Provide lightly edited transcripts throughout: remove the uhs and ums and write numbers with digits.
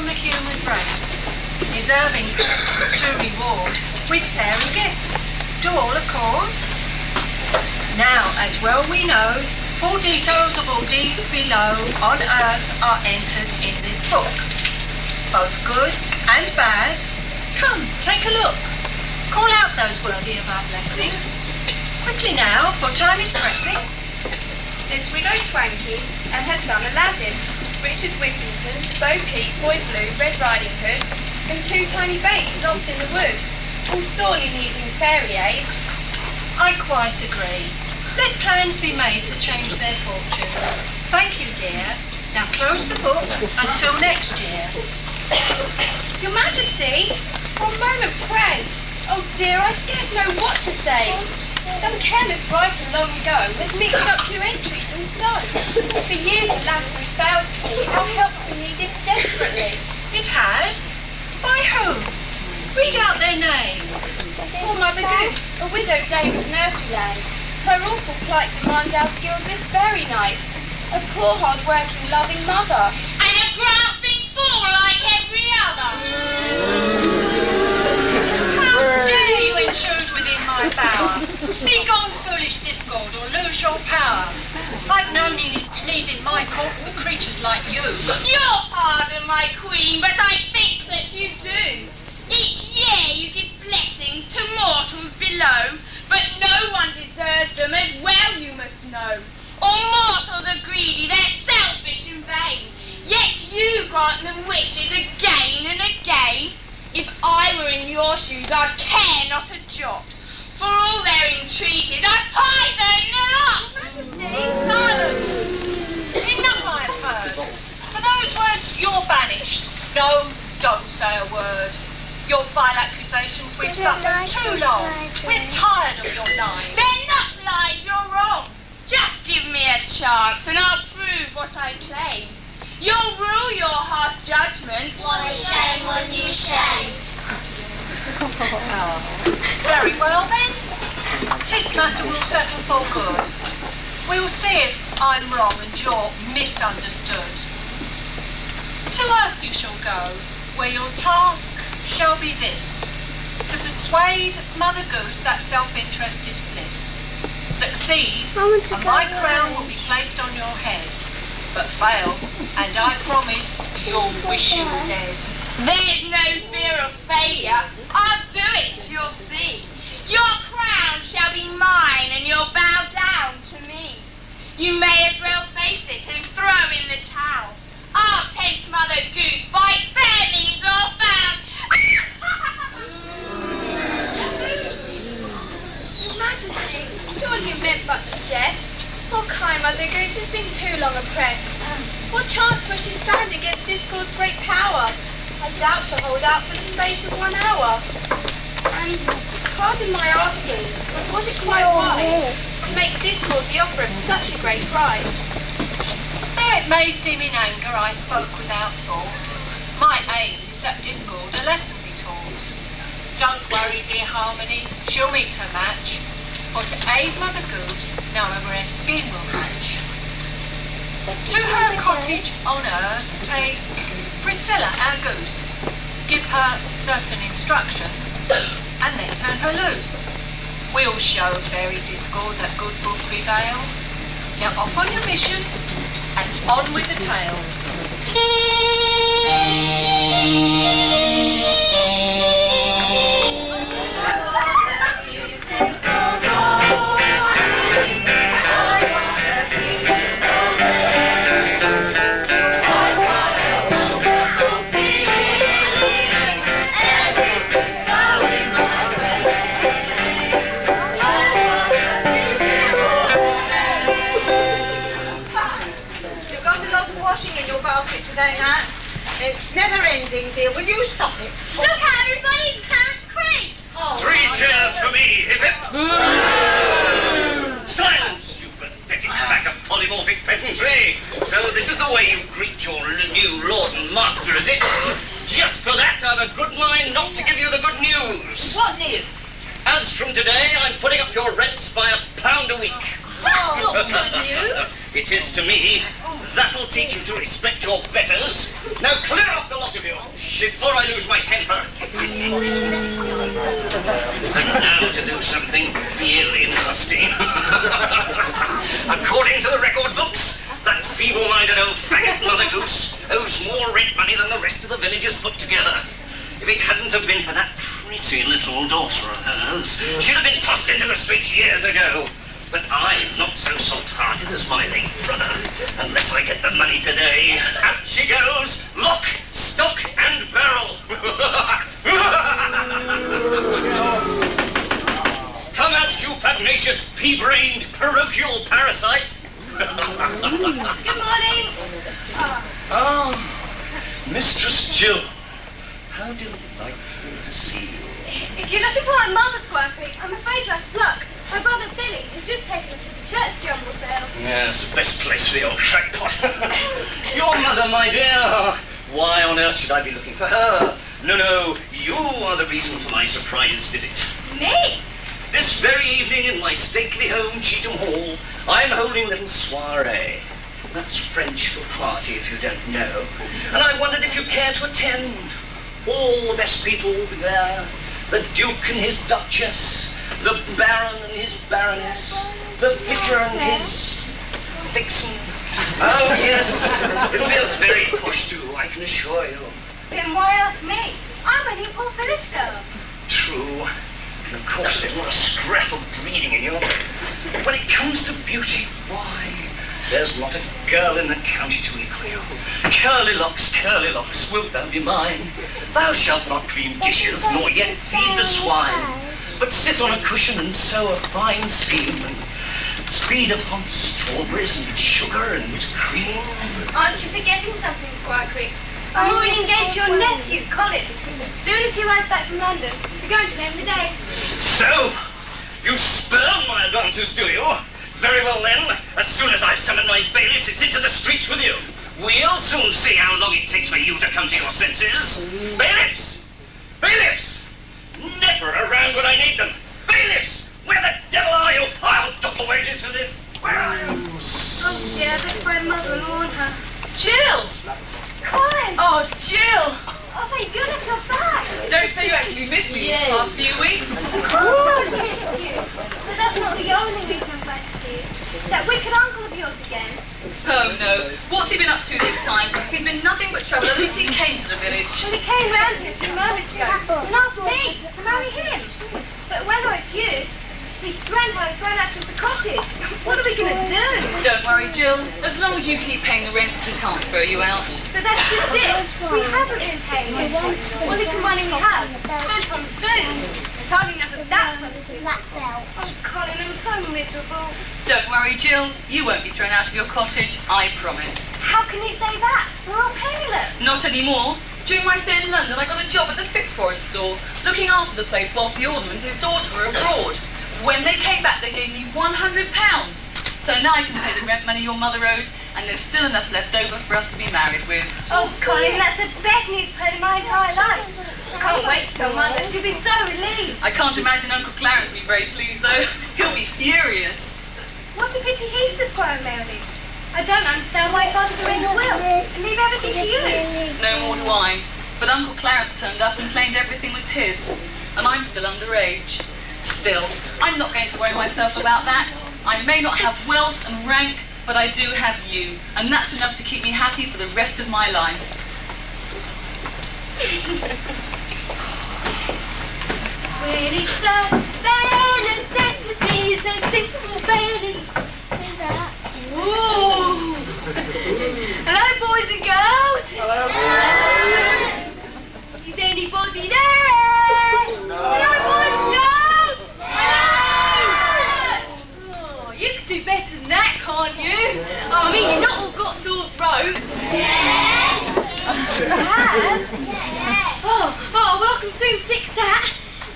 from the human race, deserving persons to reward with fairy gifts. Do all accord? Now, as well we know, full details of all deeds below on earth are entered in this book, both good and bad. Come, take a look. Call out those worthy of our blessing. Quickly now, for time is pressing. There's Widow Twankey and her son Aladdin, Richard Whittington, Bo Peep, Boy Blue, Red Riding Hood, and two tiny babes lost in the wood, all sorely needing fairy aid. I quite agree. Let plans be made to change their fortunes. Thank you, dear. Now close the book until next year. Your Majesty, for a moment pray. Oh dear, I scarce know what to say. Some careless writer long ago has mixed up two entries and so. For years the lads have failed to see how help we needed desperately. It has? By whom? Read out their name. Poor Mother Goose, a widowed dame of Nurseryland. Her awful plight demands our skills this very night. A poor, hard-working, loving mother. And a grasping fool like every other. How dare you intrude within my bower? Be gone, foolish discord, or lose your power. I've no need in my court for creatures like you. Your pardon, my queen, but I think that you do. Each year you give blessings to mortals below, but no one deserves them as well, you must know. All mortals are greedy, they're selfish and vain, yet you grant them wishes again and again. If I were in your shoes, I'd care not a jot. For all their entreaties, I'd poison the lot. Silence! Enough I have heard. For those words, you're banished. No, don't say a word. Your vile accusations we've suffered too long. We're tired of your lies. They're not lies, you're wrong. Just give me a chance and I'll prove what I claim. You'll rule your harsh judgment. What a shame on you, shame. Very well then. This matter will settle for good. We'll see if I'm wrong and you're misunderstood. To earth you shall go, where your task shall be this: to persuade Mother Goose that self-interest is bliss. Succeed, and my crown will be placed on your head. But fail, and I promise you'll wish you were dead. There's no fear of failure. I'll do it, you'll see. Your crown shall be mine and you'll bow down to me. You may as well face it and throw in the towel. I'll tempt Mother Goose by fair means or foul. Your Majesty, surely you meant but to jest. Poor kind Mother Goose has been too long oppressed. What chance will she stand against Discord's great power? I doubt she'll hold out for the space of 1 hour. And, pardon my asking, but was it quite wise to make Discord the offer of such a great prize? It may seem in anger I spoke without thought. My aim is that Discord a lesson be taught. Don't worry, dear Harmony, she'll meet her match. For to aid Mother Goose, no Everest scheme will match. To her cottage on earth take Priscilla, our goose. Give her certain instructions, and then turn her loose. We'll show Fairy Discord that good will prevail. Now off on your mission, and on with the tale. Today, Nat. It's never ending, dear. Will you stop it? Look out, everybody, it's Clarence Creek. Oh. 3 cheers for me, hip hip. Silence, you pathetic pack of polymorphic peasantry. So this is the way you greet your new lord and master, is it? Just for that, I've a good mind not to give you the good news. What news? As from today, I'm putting up your rents by £1 a week. That's not good news. It is to me. That'll teach you to respect your betters. Now clear off the lot of you, before I lose my temper. And now to do something really nasty. According to the record books, that feeble-minded old faggot Mother Goose owes more rent money than the rest of the villagers put together. If it hadn't have been for that pretty little daughter of hers, she'd have been tossed into the streets years ago. But I'm not so soft-hearted as my late brother. Unless I get the money today, out she goes, lock, stock, and barrel. Come out, you pugnacious, pea-brained, parochial parasite. Good morning. Ah, Mistress Jill. How delightful to see you. If you're looking for my mother, Squire Creek, I'm afraid you're out of luck. My brother Billy has just taken us to the church jumble sale. Yeah, it's the best place for the old crackpot. Your mother, my dear. Why on earth should I be looking for her? No, you are the reason for my surprise visit. Me? This very evening in my stately home, Cheetham Hall, I'm holding a little soiree. That's French for party, if you don't know. And I wondered if you care to attend. All the best people will be there. The Duke and his Duchess, the Baron and his Baroness, the Vicar and his Vixen. Oh, yes, it'll be a very posh do, I can assure you. Then why ask me? I'm only a poor village girl. True. And of course there's not a scrap of breeding in you. But when it comes to beauty, why, there's not a girl in the county to equal you. Curly locks, wilt thou be mine? Thou shalt not cream dishes, nor yet feed the swine, but sit on a cushion and sew a fine seam, and speed upon strawberries and sugar and cream. Aren't you forgetting something, Squire Creek? I'm already engaged to your nephew, Colin. As soon as he arrives back from London, we're going to name the day. So, you spurn my advances, do you? Very well then, as soon as I've summoned my bailiffs, it's into the streets with you. We'll soon see how long it takes for you to come to your senses. Bailiffs! Bailiffs! Never around when I need them. Bailiffs! Where the devil are you? I'll double wages for this. Where are you? Oh dear, I better find Mother and warn her. Jill! Colin! Oh, Jill! Oh, thank goodness you're back! Don't say you actually missed me these past few weeks. Of course I missed you. So that's not the only reason I'm glad to see you. It's that wicked uncle of yours again. Oh no, what's he been up to this time? He's been nothing but trouble ever since he came to the village. Well, he came round here a few moments ago and asked me to marry him. But when I refused, he threatened I would thrown out of the cottage. What are we going to do? Don't worry, Jill. As long as you keep paying the rent, he can't throw you out. But that's just it. We haven't been paying it. All little money we have spent on food. There's hardly enough of that for us. Oh, Colin, I'm so miserable. Don't worry, Jill. You won't be thrown out of your cottage, I promise. How can you say that? We're all penniless. Not anymore. During my stay in London, I got a job at the Fitzforeign store, looking after the place whilst the alderman and his daughter were abroad. When they came back, they gave me £100. So now I can pay the rent money your mother owes, and there's still enough left over for us to be married with. Oh, Colin, that's the best news I've heard in my entire life. I can't wait to tell Mother. She'll be so relieved. I can't imagine Uncle Clarence will be very pleased, though. He'll be furious. What a pity he's the Squire of Merrily. I don't understand why Father arranged the will and leave everything to you. No more do I. But Uncle Clarence turned up and claimed everything was his, and I'm still underage. Still, I'm not going to worry myself about that. I may not have wealth and rank, but I do have you, and that's enough to keep me happy for the rest of my life. Really, so fairness, sex to be so simple fairness. Ooh. Hello, boys and girls. Hello. Is anybody there? Hello, boys and girls. Oh, you can do better than that, can't you? Oh, I mean, you've not all got sore throats. Yes. You have? Yes. Oh, well, I can soon fix that.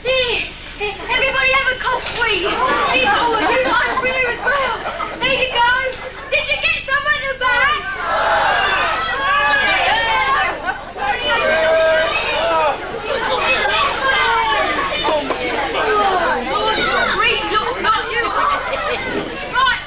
Here, everybody have a cough sweet. Oh, you like beer as well. There you go. Did you get some at the back? Greedy looks like you. Right,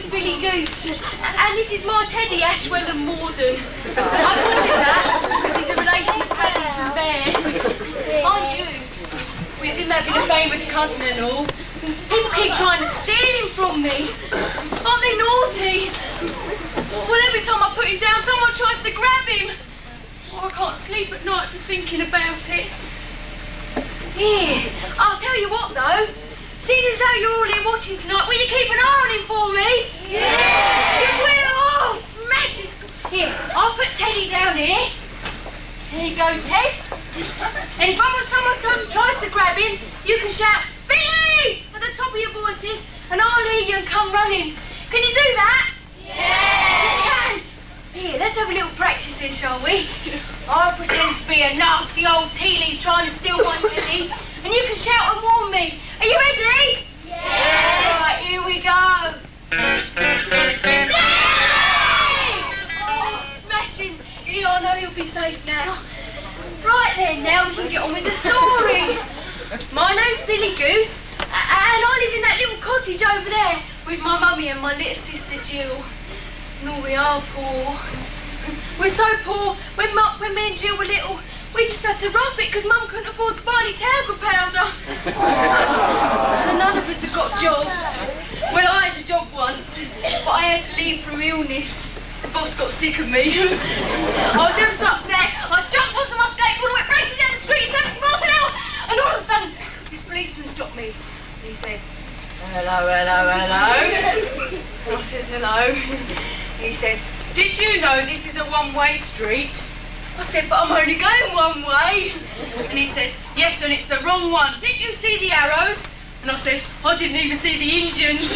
Billy Goose, and this is my Teddy Ashwell and Morden. I called him that because he's a relation of Paddington Bear. Mind you, with him having a famous cousin and all, people keep trying to steal him from me. Aren't they naughty? Well, every time I put him down, someone tries to grab him. Oh, I can't sleep at night for thinking about it. Here, I'll tell you what though. Seeing as though you're all here watching tonight, will you keep an eye on him for me? Yeah! You will! Oh, smash it! Here, I'll put Teddy down here. There you go, Ted. And if someone tries to grab him, you can shout, Billy! At the top of your voices, and I'll hear you and come running. Can you do that? Yeah! You can! Here, let's have a little practice here, shall we? I'll pretend to be a nasty old tea leaf trying to steal my Teddy, and you can shout and warn me. Are you ready? Yes! Right, here we go. Yay! Oh, smashing. Here, I know you'll be safe now. Right then, now we can get on with the story. My name's Billy Goose, and I live in that little cottage over there with my mummy and my little sister Jill. And all we are poor. We're so poor, when me and Jill were little, we just had to rough it because Mum couldn't afford to buy any talcum powder. And none of us have got jobs. Well, I had a job once, but I had to leave through illness. The boss got sick of me. I was ever so upset. I jumped onto my skateboard and went racing down the street at 70 miles an hour. And all of a sudden, this policeman stopped me. And he said, hello, hello, hello. And I said, hello. And he said, did you know this is a one-way street? I said, but I'm only going one way. And he said, yes, and it's the wrong one. Didn't you see the arrows? And I said, I didn't even see the engines.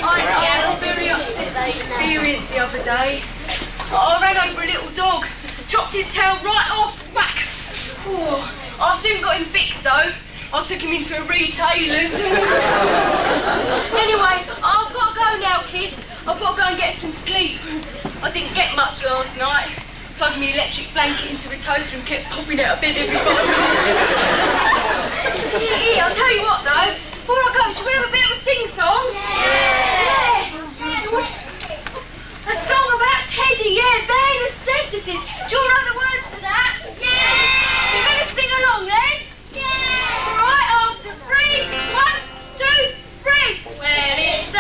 I had a very upsetting experience the other day. I ran over a little dog, chopped his tail right off, whack. Oh, I soon got him fixed though. I took him into a retailer's. Anyway, I've got to go now, kids. I've got to go and get some sleep. I didn't get much last night. Plugged my electric blanket into the toaster and kept popping out of bed every 5 minutes. Here, I'll tell you what though. Before I go, shall we have a bit of a sing-song? Yeah! A song about Teddy, yeah, bare necessities. Do you all know the words to that? Yeah! You're going to sing along then? Right after 3, 1, 2, 3. Well, it's a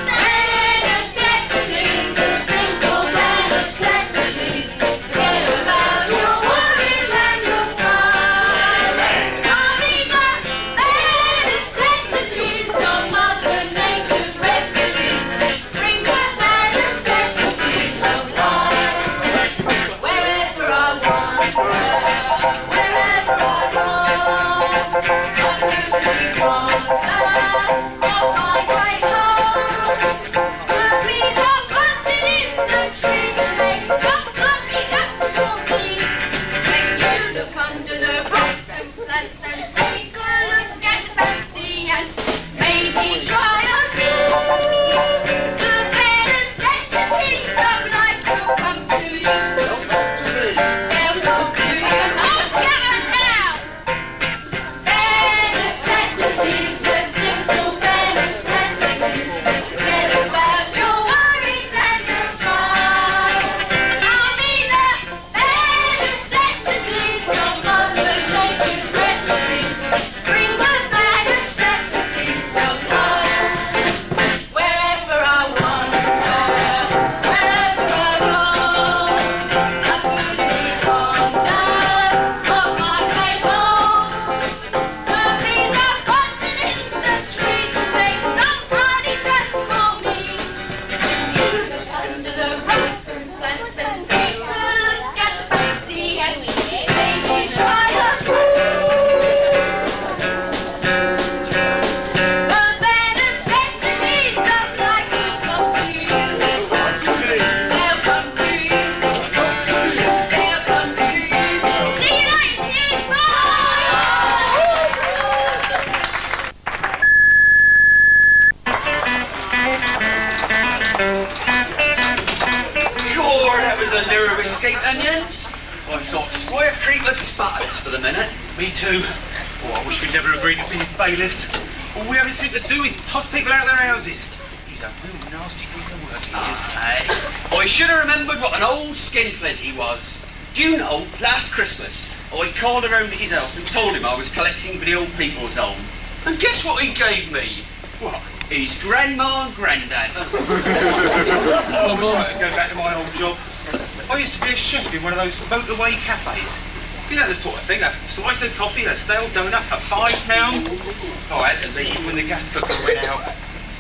bare necessities, a simple bare necessities. Forget about your worries and your strife. Oh, these are bare necessities of Mother Nature's recipes. Bring the bare necessities of life. Wherever I wander, wherever I roam, For the minute. Me too. Oh, I wish we'd never agreed to be bailiffs. All we ever seem to do is toss people out of their houses. He's a real nasty piece of work, he is. I should have remembered what an old skinflint he was. Do you know, last Christmas, I called around at his house and told him I was collecting for the old people's home. And guess what he gave me? What? His grandma and granddad. I wish I could go back to my old job. I used to be a chef in one of those motorway cafes. You know the sort of thing, a slice of coffee and a stale donut for £5. I had to leave when the gas cooker went out.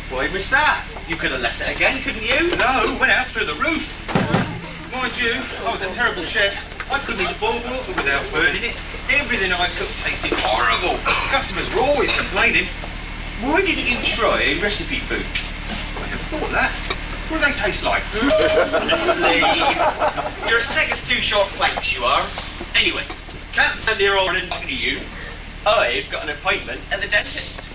Why was that? You could have left it again, couldn't you? No, went out through the roof. Mind you, I was a terrible chef. I couldn't eat boiled water without burning it. Everything I cooked tasted horrible. Customers were always complaining. Why didn't you try a recipe book? I never thought of that. What do they taste like? Honestly, you're as thick as 2 short planks, you are. Anyway, can't stand here all and talking to you. I've got an appointment at the dentist.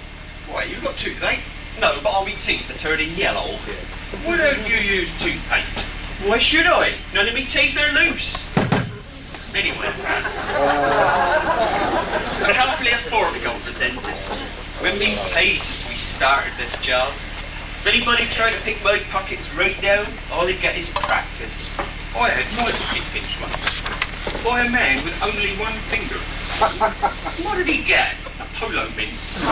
Why, you've got toothache? No, but all my teeth are turning yellow. Why don't you use toothpaste? Why should I? None of my teeth are loose. Anyway, I can't really afford to go to the dentist. We've been paid since we started this job. If anybody tried to pick my pockets right now, all they get is practice. I had my pocket pinched once by a man with only one finger. What did he get? Polo mints.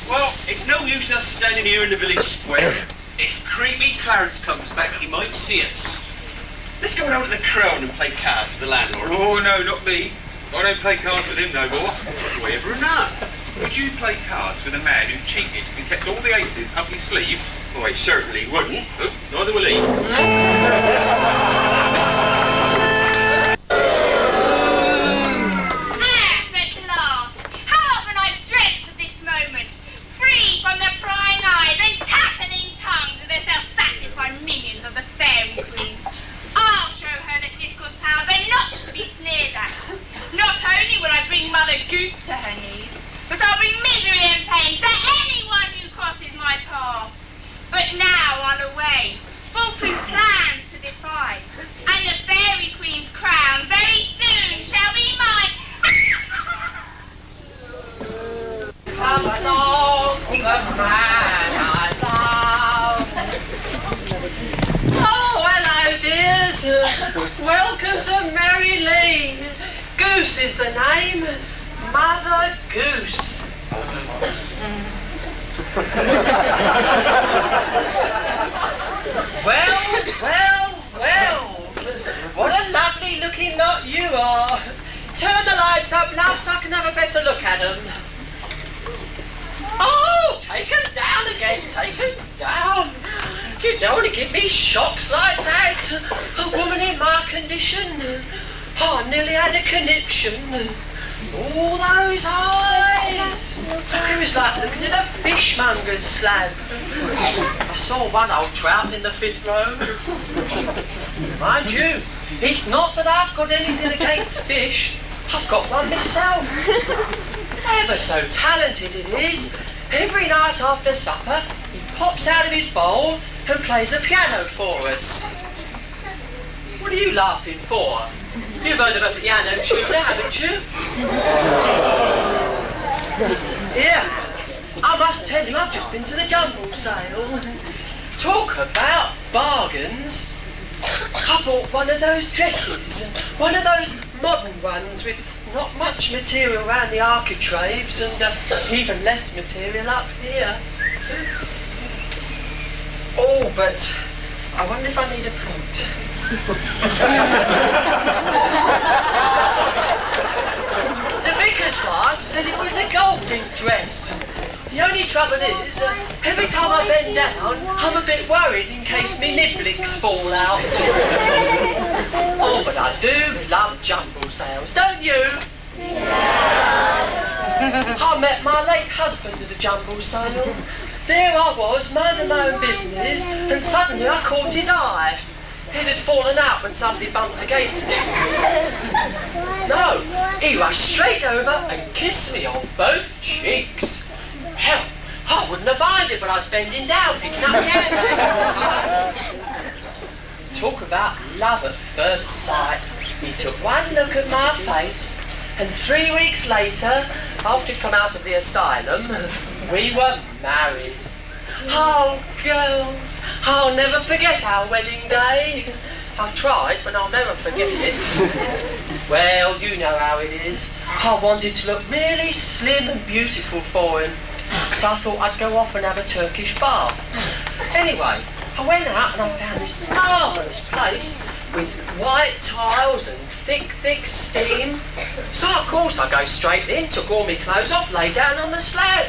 Well, it's no use us standing here in the village square. If creepy Clarence comes back, he might see us. Let's go out to the Crown and play cards with the landlord. Oh, no, not me. I don't play cards with him no more. Whoever or not. Would you play cards with a man who cheated and kept all the aces up his sleeve? Oh, I certainly wouldn't. Oh, neither will he. At last! How often I've dreamt of this moment! Free from the prying eyes and tattling tongues of the self-satisfied minions of the Fairy Queen. I'll show her that Discord's powers are not to be sneered at. Not only will I bring Mother Goose to her knees, but I'll bring misery and pain to anyone who crosses my path. But now on a way, foolproof plans to defy, and the Fairy Queen's crown very soon shall be mine. Come along, the man I love. Oh, hello, dears. Welcome to Merry Lane. Goose is the name. Mother Goose. Well. What a lovely looking lot you are. Turn the lights up, love, so I can have a better look at them. Oh, take them down again, take them down. You don't want to give me shocks like that. A woman in my condition. Oh, I nearly had a conniption. All those eyes. It was like looking at a fishmonger's slab. I saw one old trout in the 5th row. Mind you, it's not that I've got anything against fish. I've got one myself. Ever so talented it is. Every night after supper, he pops out of his bowl and plays the piano for us. What are you laughing for? You've heard of a piano tuner, haven't you? Yeah, I must tell you, I've just been to the jumble sale. Talk about bargains. I bought one of those dresses, one of those modern ones with not much material around the architraves and even less material up here. Oh, but I wonder if I need a prompt. The vicar's wife said it was a golfing dress. The only trouble is, every time I bend down, I'm a bit worried in case me niblicks fall out. Oh, but I do love jumble sales, don't you? I met my late husband at a jumble sale. There I was, minding my own business, and suddenly I caught his eye. It had fallen out when somebody bumped against him. No, he rushed straight over and kissed me on both cheeks. Hell, I wouldn't have minded, but I was bending down, picking up the handbag. Talk about love at first sight. He took one look at my face, And 3 weeks later, after he'd come out of the asylum, we were married. Oh, girls, I'll never forget our wedding day. I've tried, but I'll never forget it. Well, you know how it is. I wanted to look really slim and beautiful for him, so I thought I'd go off and have a Turkish bath. Anyway, I went out and I found this marvellous place with white tiles and thick steam. So of course I go straight in, took all my clothes off, lay down on the slab.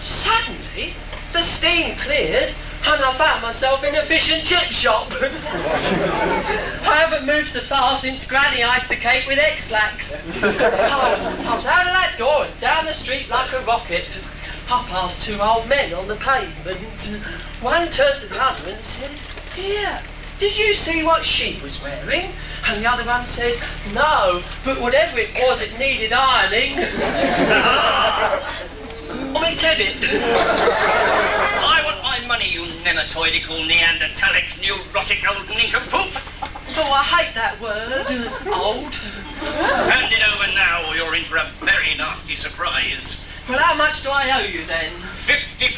Suddenly, the steam cleared and I found myself in a fish and chip shop. I haven't moved so far since Granny iced the cake with X-Lax. I was out of that door and down the street like a rocket. I passed 2 old men on the pavement. One turned to the other and said, "Here, did you see what she was wearing?" And the other one said, "No, but whatever it was, it needed ironing." Want me to tell it? I want my money, you nematoidical, Neanderthalic, neurotic old nincompoop. Oh, I hate that word. Old. Hand it over now or you're in for a very nasty surprise. Well, how much do I owe you then? £50.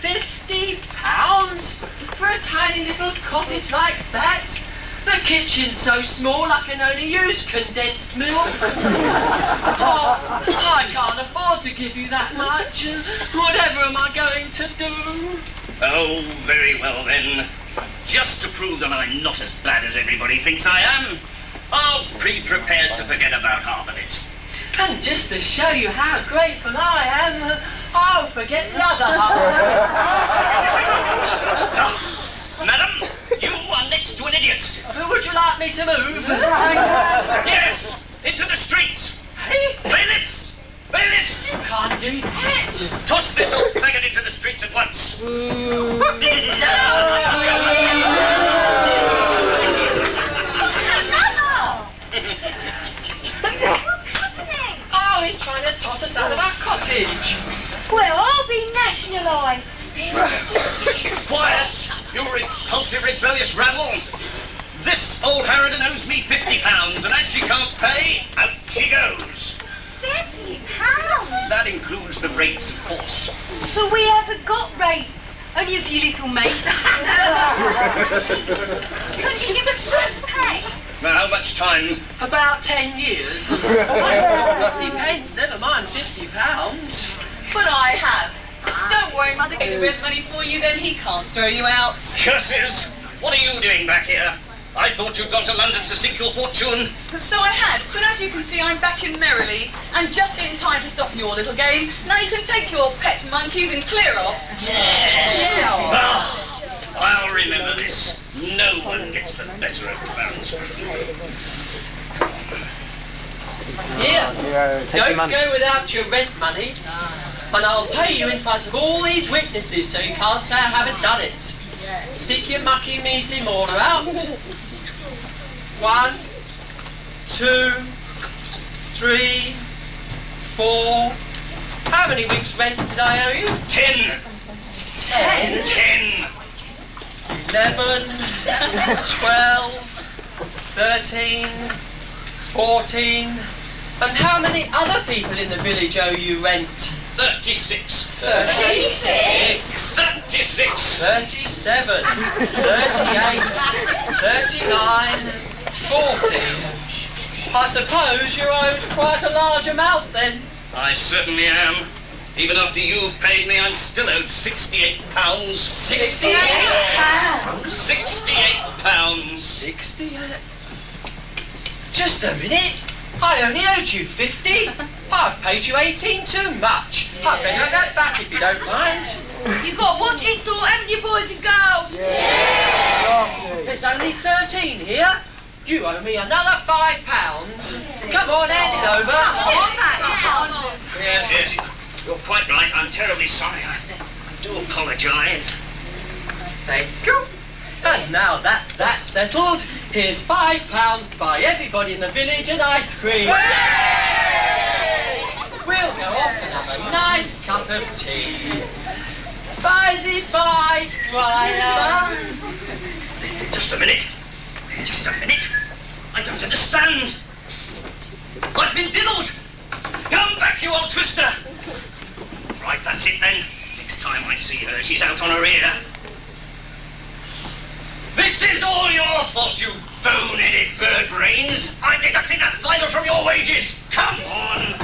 £50? For a tiny little cottage like that? The kitchen's so small I can only use condensed milk. Oh, I can't afford to give you that much. Whatever am I going to do? Oh, very well then. Just to prove that I'm not as bad as everybody thinks I am, I'll be prepared to forget about half of it. And just to show you how grateful I am, I'll forget the other half. Madam, you are next to an idiot. Would you like me to move? Yes, into the streets. Bailiffs! Bailiffs! You can't do that. Toss this old faggot into the streets at once. Oh, he's trying to toss us out of our cottage. Well, I'll be nationalised. Quiet, you repulsive, rebellious rabble. This old harridan owes me £50, and as she can't pay, out she goes. £50? That includes the rates, of course. But we haven't got rates. Only a few little mates. Couldn't you give us first pay? Now, how much time? About 10 years. Depends, never mind £50. But I have. Don't worry, Mother gave the rent money for you, then he can't throw you out. Curses! What are you doing back here? I thought you'd gone to London to seek your fortune. So I had, but as you can see, I'm back in merrily, and just in time to stop your little game. Now you can take your pet monkeys and clear off. Yeah. Ah, I'll remember this. No one gets the better of Baverstock. Here, don't go without your rent money, and I'll pay you in front of all these witnesses so you can't say I haven't done it. Stick your mucky measly mauler out. 1, 2, 3, 4. How many weeks' rent did I owe you? 10. 10? 10. 11, 12, 13, 14. And how many other people in the village owe you rent? 36. 36. 36. 37. 38. 39. 40. I suppose you're owed quite a large amount then. I certainly am. Even after you've paid me, I'm still owed £68. £68? £68. 68. Just a minute. I only owed you 50. I've paid you 18 too much. I'll pay you that back if you don't mind. You've got to watch this sort, haven't you, boys and girls? There's only 13 here. You owe me another £5. Come on, hand it over. Yes. You're quite right. I'm terribly sorry. I do apologise. Thank you. And now that's that settled, here's £5 to buy everybody in the village an ice cream. We'll go off and have a nice cup of tea. Bye, Squire. Just a minute. Just a minute. I don't understand. I'm been diddled. Come back, you old twister. Right, that's it then. Next time I see her, she's out on her ear. This is all your fault, you bone-headed bird brains. I'm deducting that fiver from your wages. Come on.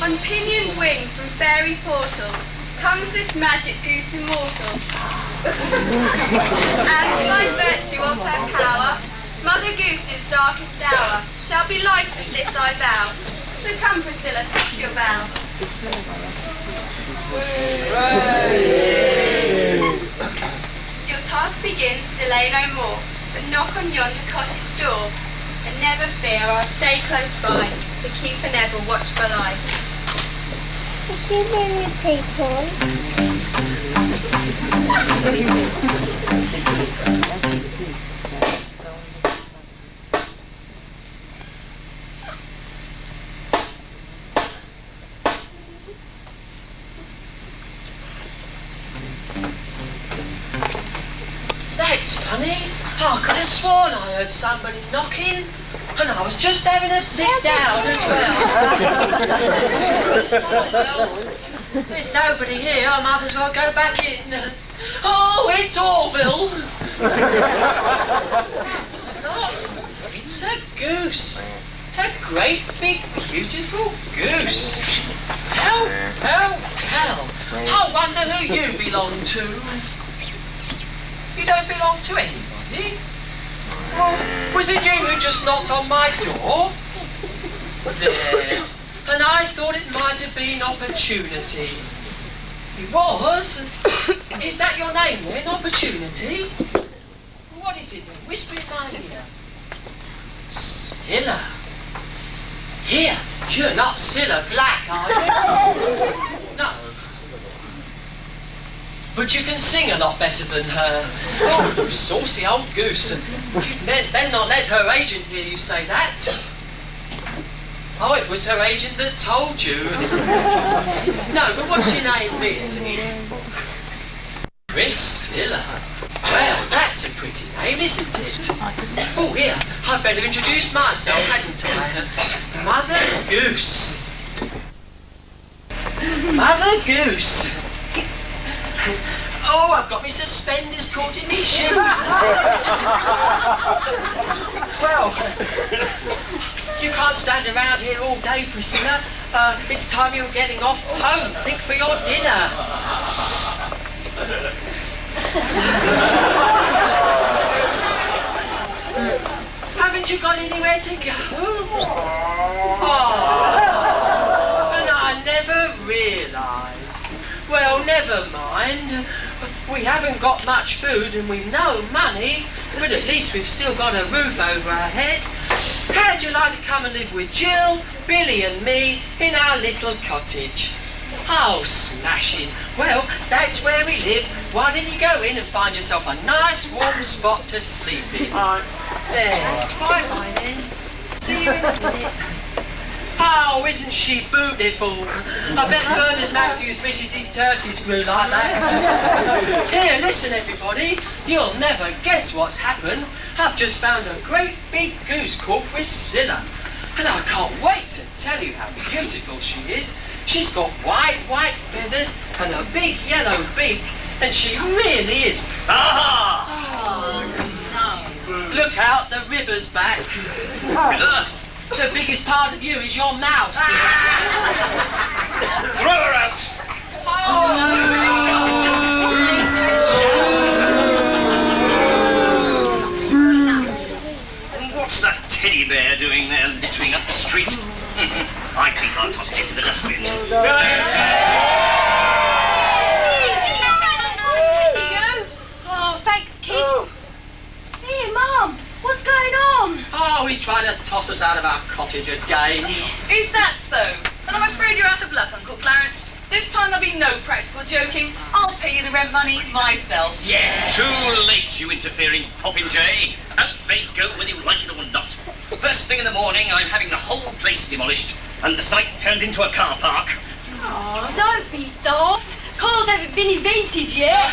On pinioned wing from fairy portal comes this magic goose immortal. And by virtue of her power, Mother Goose's darkest hour shall be light as this I vow. So come, Priscilla, take your vows. Your task begins, delay no more, but knock on yonder cottage door. And never fear, I'll stay close by to keep an ever watchful eye. Does she bring with people? That's funny. I could have sworn I heard somebody knocking, and I was just having a sit down as well. There's nobody here. I might as well go back in. Oh, it's Orville. It's not. It's a goose. A great, big, beautiful goose. How? I wonder who you belong to. You don't belong to anybody? Well, was it you who just knocked on my door? There. And I thought it might have been Opportunity. It was? Is that your name then, Opportunity? What is it then? Whisper in my ear. Scylla. Here, you're not Scylla Black, are you? No. But you can sing a lot better than her. Oh, you saucy old goose. You'd better not let her agent hear you say that. Oh, it was her agent that told you. No, but what's your name really? Priscilla. Well, that's a pretty name, isn't it? Oh, here, I'd better introduce myself, hadn't I? Mother Goose. Mother Goose. Oh, I've got my suspenders caught in my shoes. Well, you can't stand around here all day, Priscilla. It's time you were getting off home. Think for your dinner. Haven't you got anywhere to go? Oh, and I never realised. Well, never mind. We haven't got much food and we've no money, but at least we've still got a roof over our head. How'd you like to come and live with Jill, Billy and me in our little cottage? Oh, smashing. Well, that's where we live. Why don't you go in and find yourself a nice warm spot to sleep in? There. Bye-bye then. See you in a minute. Oh, isn't she beautiful? I bet Bernard Matthews wishes his turkeys grew like that. Here, listen everybody. You'll never guess what's happened. I've just found a great big goose called Priscilla. And I can't wait to tell you how beautiful she is. She's got white feathers and a big yellow beak. And she really is. Aha! Oh, no. Look out, the river's back. Look. The biggest part of you is your mouth. Throw her out. Oh, and what's that teddy bear doing there littering up the street? I think I'll toss it into the dustbin. Oh, thanks, kid. Here, Mum. What's going on? Oh, he's trying to toss us out of our cottage again. Is that so? And I'm afraid you're out of luck, Uncle Clarence. This time there'll be no practical joking. I'll pay you the rent money myself. Yeah, too late, you interfering popinjay. Out they go whether you like it or not. First thing in the morning, I'm having the whole place demolished and the site turned into a car park. Oh, don't be haven't been invented yet.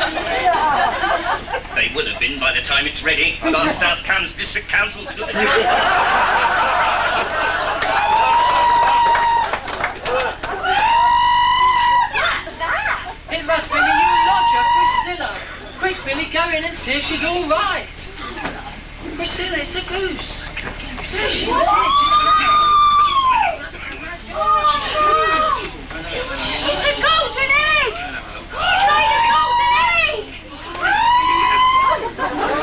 They will have been by the time it's ready. I've asked South Cambs District Council to do the job. It must be the new lodger, Priscilla. Quick, Billy, go in and see if she's all right. Priscilla, it's a goose. There she is. It's a golden egg! She's laid a golden egg!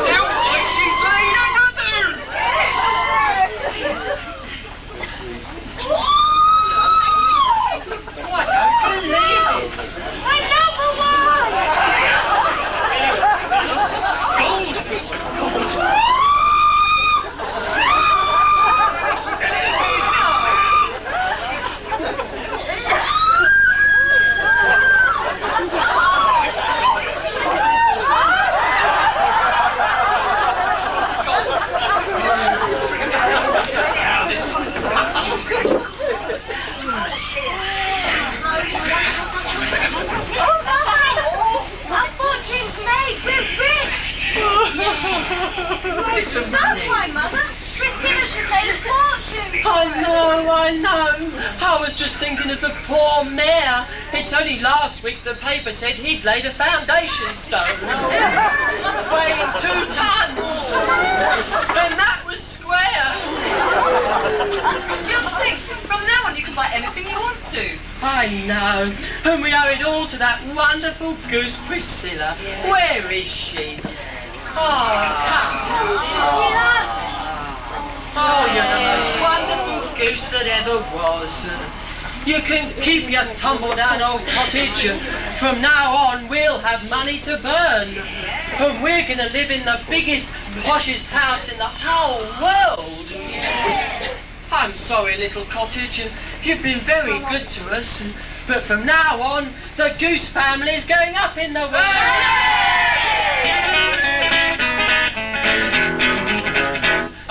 Sounds like she's laid another! Oh, I don't believe it. Another one! It's Don't cry, Mother. Priscilla's just had a fortune. I know. I was just thinking of the poor mayor. It's only last week the paper said he'd laid a foundation stone. Weighing 2 tons. And that was square. Just think, from now on you can buy anything you want to. I know. And we owe it all to that wonderful goose Priscilla. Yeah. Where is she? Oh, you're the most wonderful goose that ever was. You can keep your tumble-down old cottage. From now on, we'll have money to burn. And we're going to live in the biggest, poshest house in the whole world. I'm sorry, little cottage. You've been very good to us. But from now on, the Goose family's going up in the world.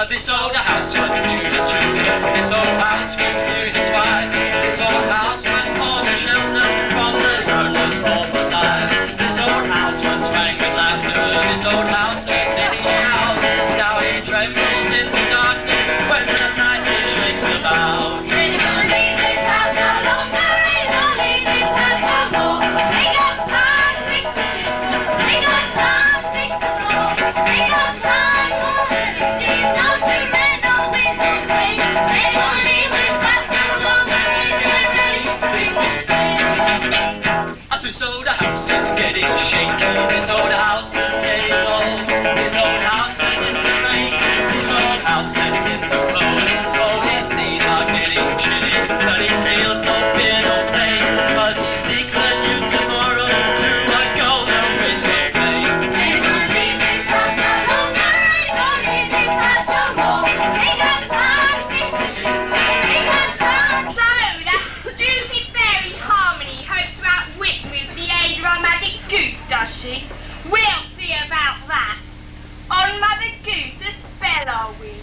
This old house once knew its children. This old house once knew its wife. This old house was for shelter from the noblest of the life. This old house once rang with laughter. This old house heard many shouts. Now it trembles in the darkness when the night shakes about. Ain't gonna leave this house no longer. Ain't gonna leave this house no more. Ain't got time to fix the shingles. Ain't got time to fix the floor. Ain't got time for refugees. No two men, no windows pane. Ain't gonna leave this house no longer. Ain't ready to bring this pain. Up this old house is getting shaky. This old house is getting old. This old house is in the rain. This old house gets in the cold. Oh, his knees are getting chilly, but he feels no fear, no pain, 'cause he seeks a new tomorrow through a golden window pane. Ain't gonna leave this house no longer. Ain't gonna leave this house no more. Ain't got time to fix the shingles. Ain't got time. So, that stupid fairy Harmony hopes to outwit me with the aid of our magic goose, does she? We'll see about that. On Mother Goose a spell are we,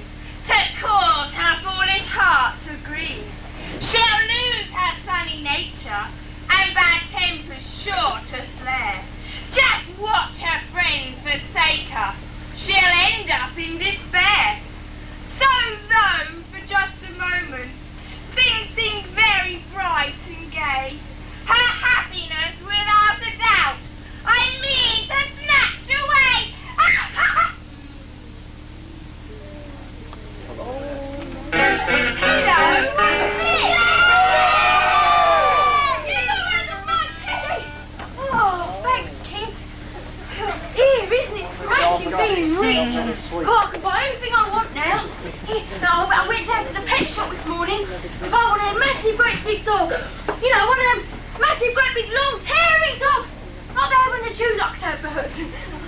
to cause her foolish heart to grieve. She'll lose her sunny nature, and bad tempers sure to flare. Just watch her friends forsake her, she'll end up in despair. So though, for just a moment, things seem very bright and gay, her happiness without a doubt, I mean to snatch away! Oh, thanks, kids. Here, isn't it smashing being rich? God, I can buy everything I want now. Here, now, I went down to the pet shop this morning to buy one of them massive, great big dogs. You know, one of them massive, great big, long, hairy dogs. Like they have when the Dulux have birds.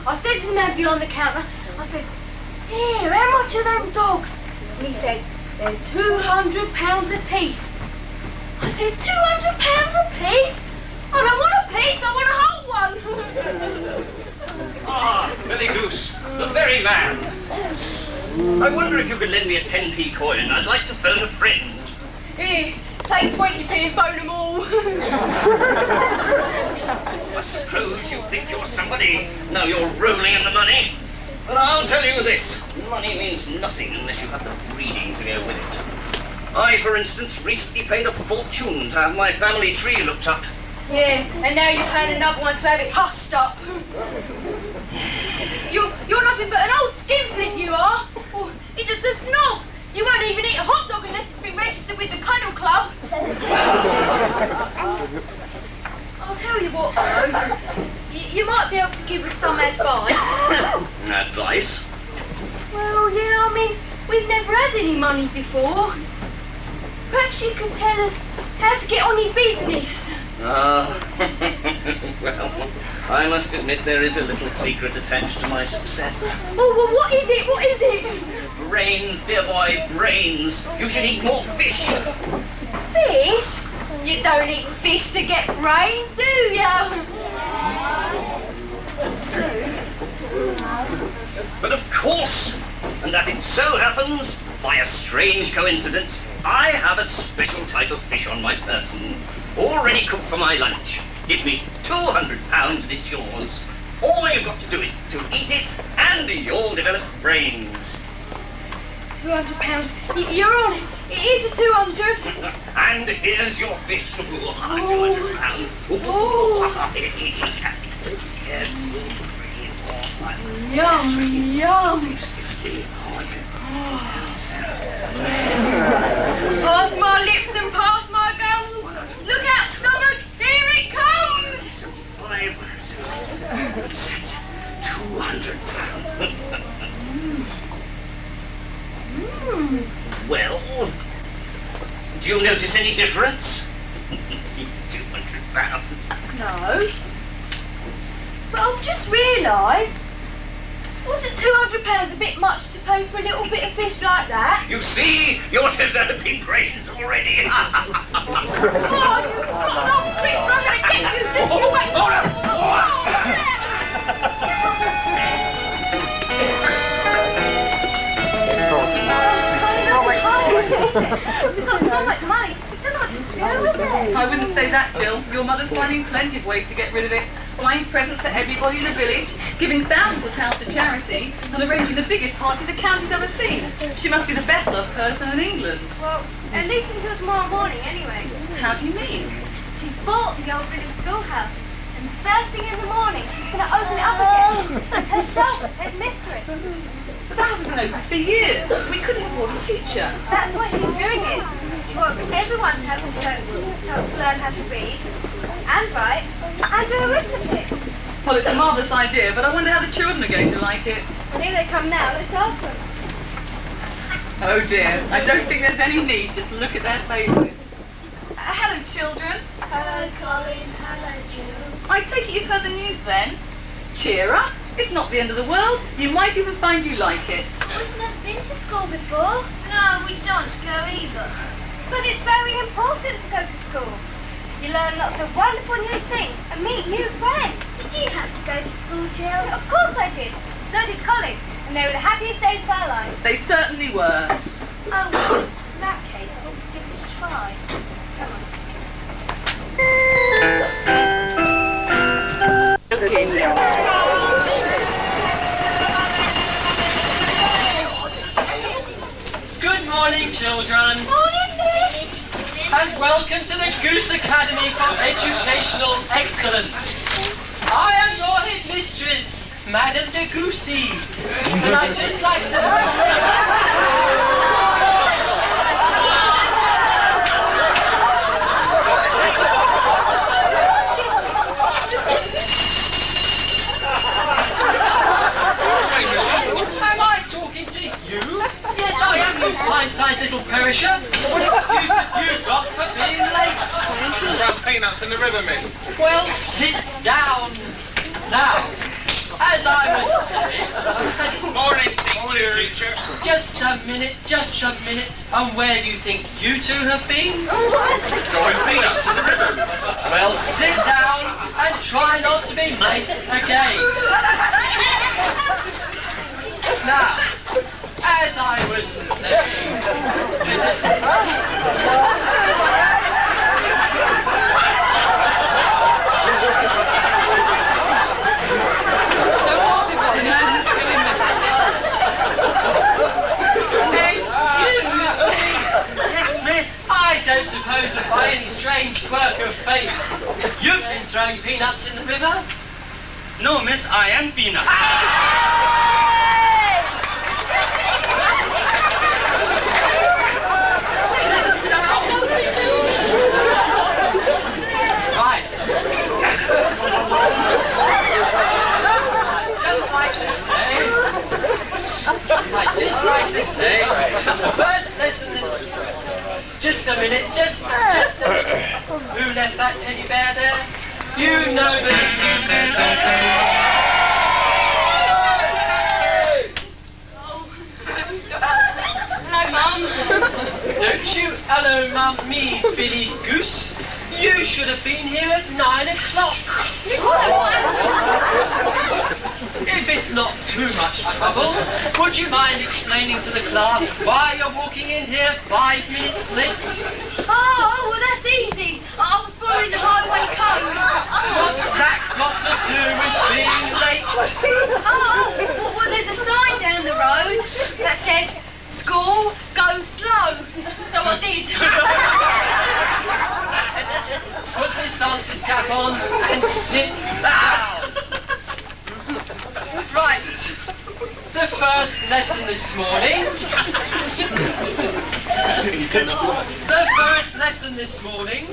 I said to the man behind the counter, I said, here, how much are them dogs? And he said, they're £200 a piece. I said, £200 a piece? I don't want a piece, I want a whole one. Ah, Billy Goose, the very man. I wonder if you could lend me a 10p coin. I'd like to phone a friend. Here, take 20p and phone them all. I suppose you think you're somebody. Now you're rolling in the money. But I'll tell you this. Money means nothing unless you have the breeding to go with it. I, for instance, recently paid a fortune to have my family tree looked up. Yeah, and now you're paying another one to have it hushed up. You're nothing but an old skinflint, you are. Oh, you're just a snob. You won't even eat a hot dog unless it's been registered with the Kennel Club. I'll tell you what, though. You might be able to give us some advice. Advice? Well, yeah, I mean, we've never had any money before. Perhaps you can tell us how to get on in business. Well, I must admit there is a little secret attached to my success. Oh, well, what is it? What is it? Brains, dear boy, brains. You should eat more fish. Fish? You don't eat fish to get brains, do you? But of course, and as it so happens, by a strange coincidence, I have a special type of fish on my person, already cooked for my lunch. Give me £200 and it's yours. All you've got to do is to eat it and you'll develop brains. £200. You're on it. It is your 200. And here's your fish. £200. Yum, yum. Pass my lips and pass my gums. Look out, stomach. Here it comes. £200. Well, do you notice any difference? £200. No. But I've just realised, wasn't £200 a bit much to pay for a little bit of fish like that? You see, you're developing brains already. Oh, you've got an old trick, so I'm going to get you. Just you wait. We've got so much money. We don't know what to do with it. I wouldn't say that, Jill. Your mother's finding plenty of ways to get rid of it. Buying presents for everybody in the village, giving thousands of pounds to charity, and arranging the biggest party the county's ever seen. She must be the best loved person in England. Well, at least until tomorrow morning, anyway. How do you mean? She's bought the old village schoolhouse, and first thing in the morning, she's going to open it up again. Herself as head mistress. But that hasn't been open for years. We couldn't afford a teacher. That's why she's doing it. She wants everyone to have a chance to learn how to read, and write, and do arithmetic. Well, it's a marvellous idea, but I wonder how the children are going to like it. Well, here they come now. Let's ask them. Oh dear, I don't think there's any need. Just look at their faces. Hello, children. Hello, Colin. Hello, Jill. I take it you've heard the news then? Cheer up. It's not the end of the world. You might even find you like it. We've never been to school before. No, we don't go either. But it's very important to go to school. You learn lots of wonderful new things and meet new friends. Did you have to go to school, Jill? Of course I did. So did Colin. And they were the happiest days of our lives. They certainly were. Oh, well, in that case, I want to give it a try. Come on. Good morning, children. Morning, Miss. And welcome to the Goose Academy for Educational Excellence. I am your headmistress, Madame de Goosey. And I'd just like to... Am I talking to you? Yes, I am, you pint-sized little perisher. What excuse have you got for being late? Brown peanuts in the river, miss. Well, sit down. Now, as I was saying... Morning, teacher. Just a minute. And where do you think you two have been? Throwing peanuts in the river. Well, sit down and try not to be late again. Now, as I was saying... Hey, you've been throwing peanuts in the river? No, miss, I am Peanut. Right. I'd just like to say, first lesson is... Just a minute, just a minute. Who left that teddy bear there? You know that... Hello, Mum. Don't you hello, Mum, me, Billy Goose. You should have been here at 9 o'clock. If it's not too much trouble, would you mind explaining to the class why you're walking in here 5 minutes late? Oh, well, that's easy. I was following the highway code. What's that got to do with being late? Oh, well, there's a sign down the road that says, "School, go slow." So I did. Put this dancer's cap on and sit down. Right. The first lesson this morning. The first lesson this morning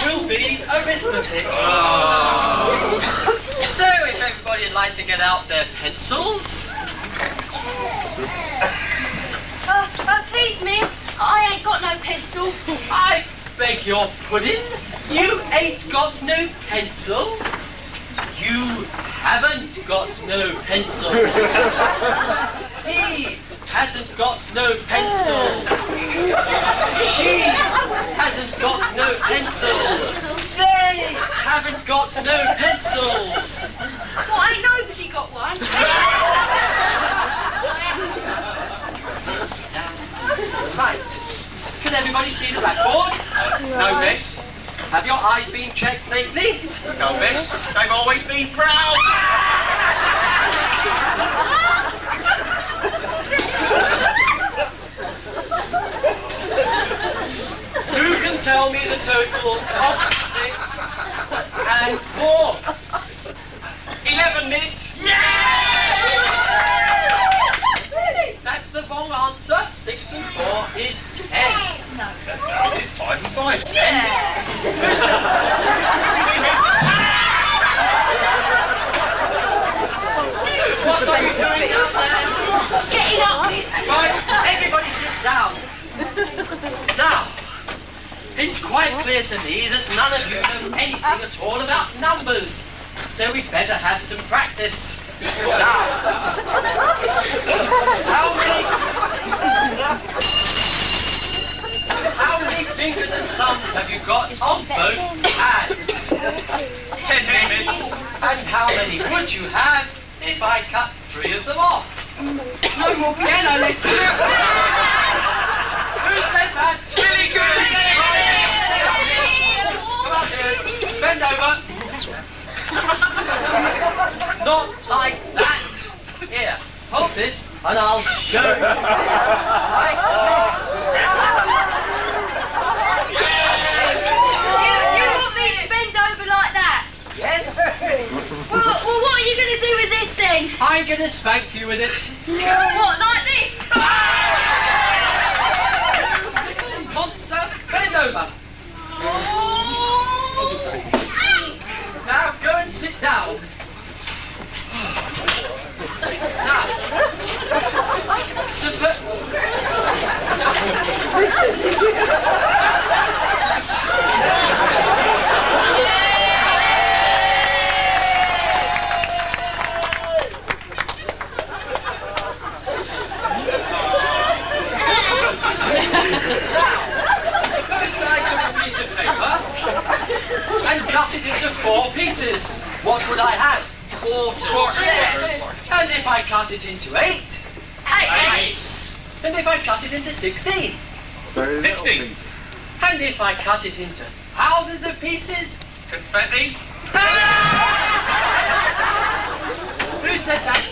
will be arithmetic. So if everybody would like to get out their pencils. Please, miss, I ain't got no pencil. I beg your pudding. You ain't got no pencil. You haven't got no pencil. He hasn't got no pencil. She hasn't got no pencil. They haven't got no pencils. Well, ain't nobody got one. Right. Can everybody see the blackboard? No, miss. Have your eyes been checked lately? No, miss. They've always been proud. Who can tell me the total of 6 and 4? 11, miss. That's the wrong answer. 6 and 4 is 10. No, it's 5 and 5. Who said that? What are you doing out there? Getting up, miss. Right, everybody sit down. Now, it's quite clear to me that none of you know anything at all about numbers. So we'd better have some practice. Now, how many fingers and thumbs have you got on both hands? 10, miss. And how many would you have if I cut 3 of them off? No more piano lessons. Who said that? Billy Goose. Come up here. Bend over. Not like that. Here, hold this and I'll show you. Like this. You want me to bend over like that? Yes? Well, what are you going to do with this then? I'm going to spank you with it. What, like this? Monster, bend over. Now go and sit down. Now, and cut it into 4 pieces. What would I have? Quarters. Yes. And if I cut it into 8? 8. And if I cut it into 16? 16. And if I cut it into thousands of pieces? Confetti. Who said that?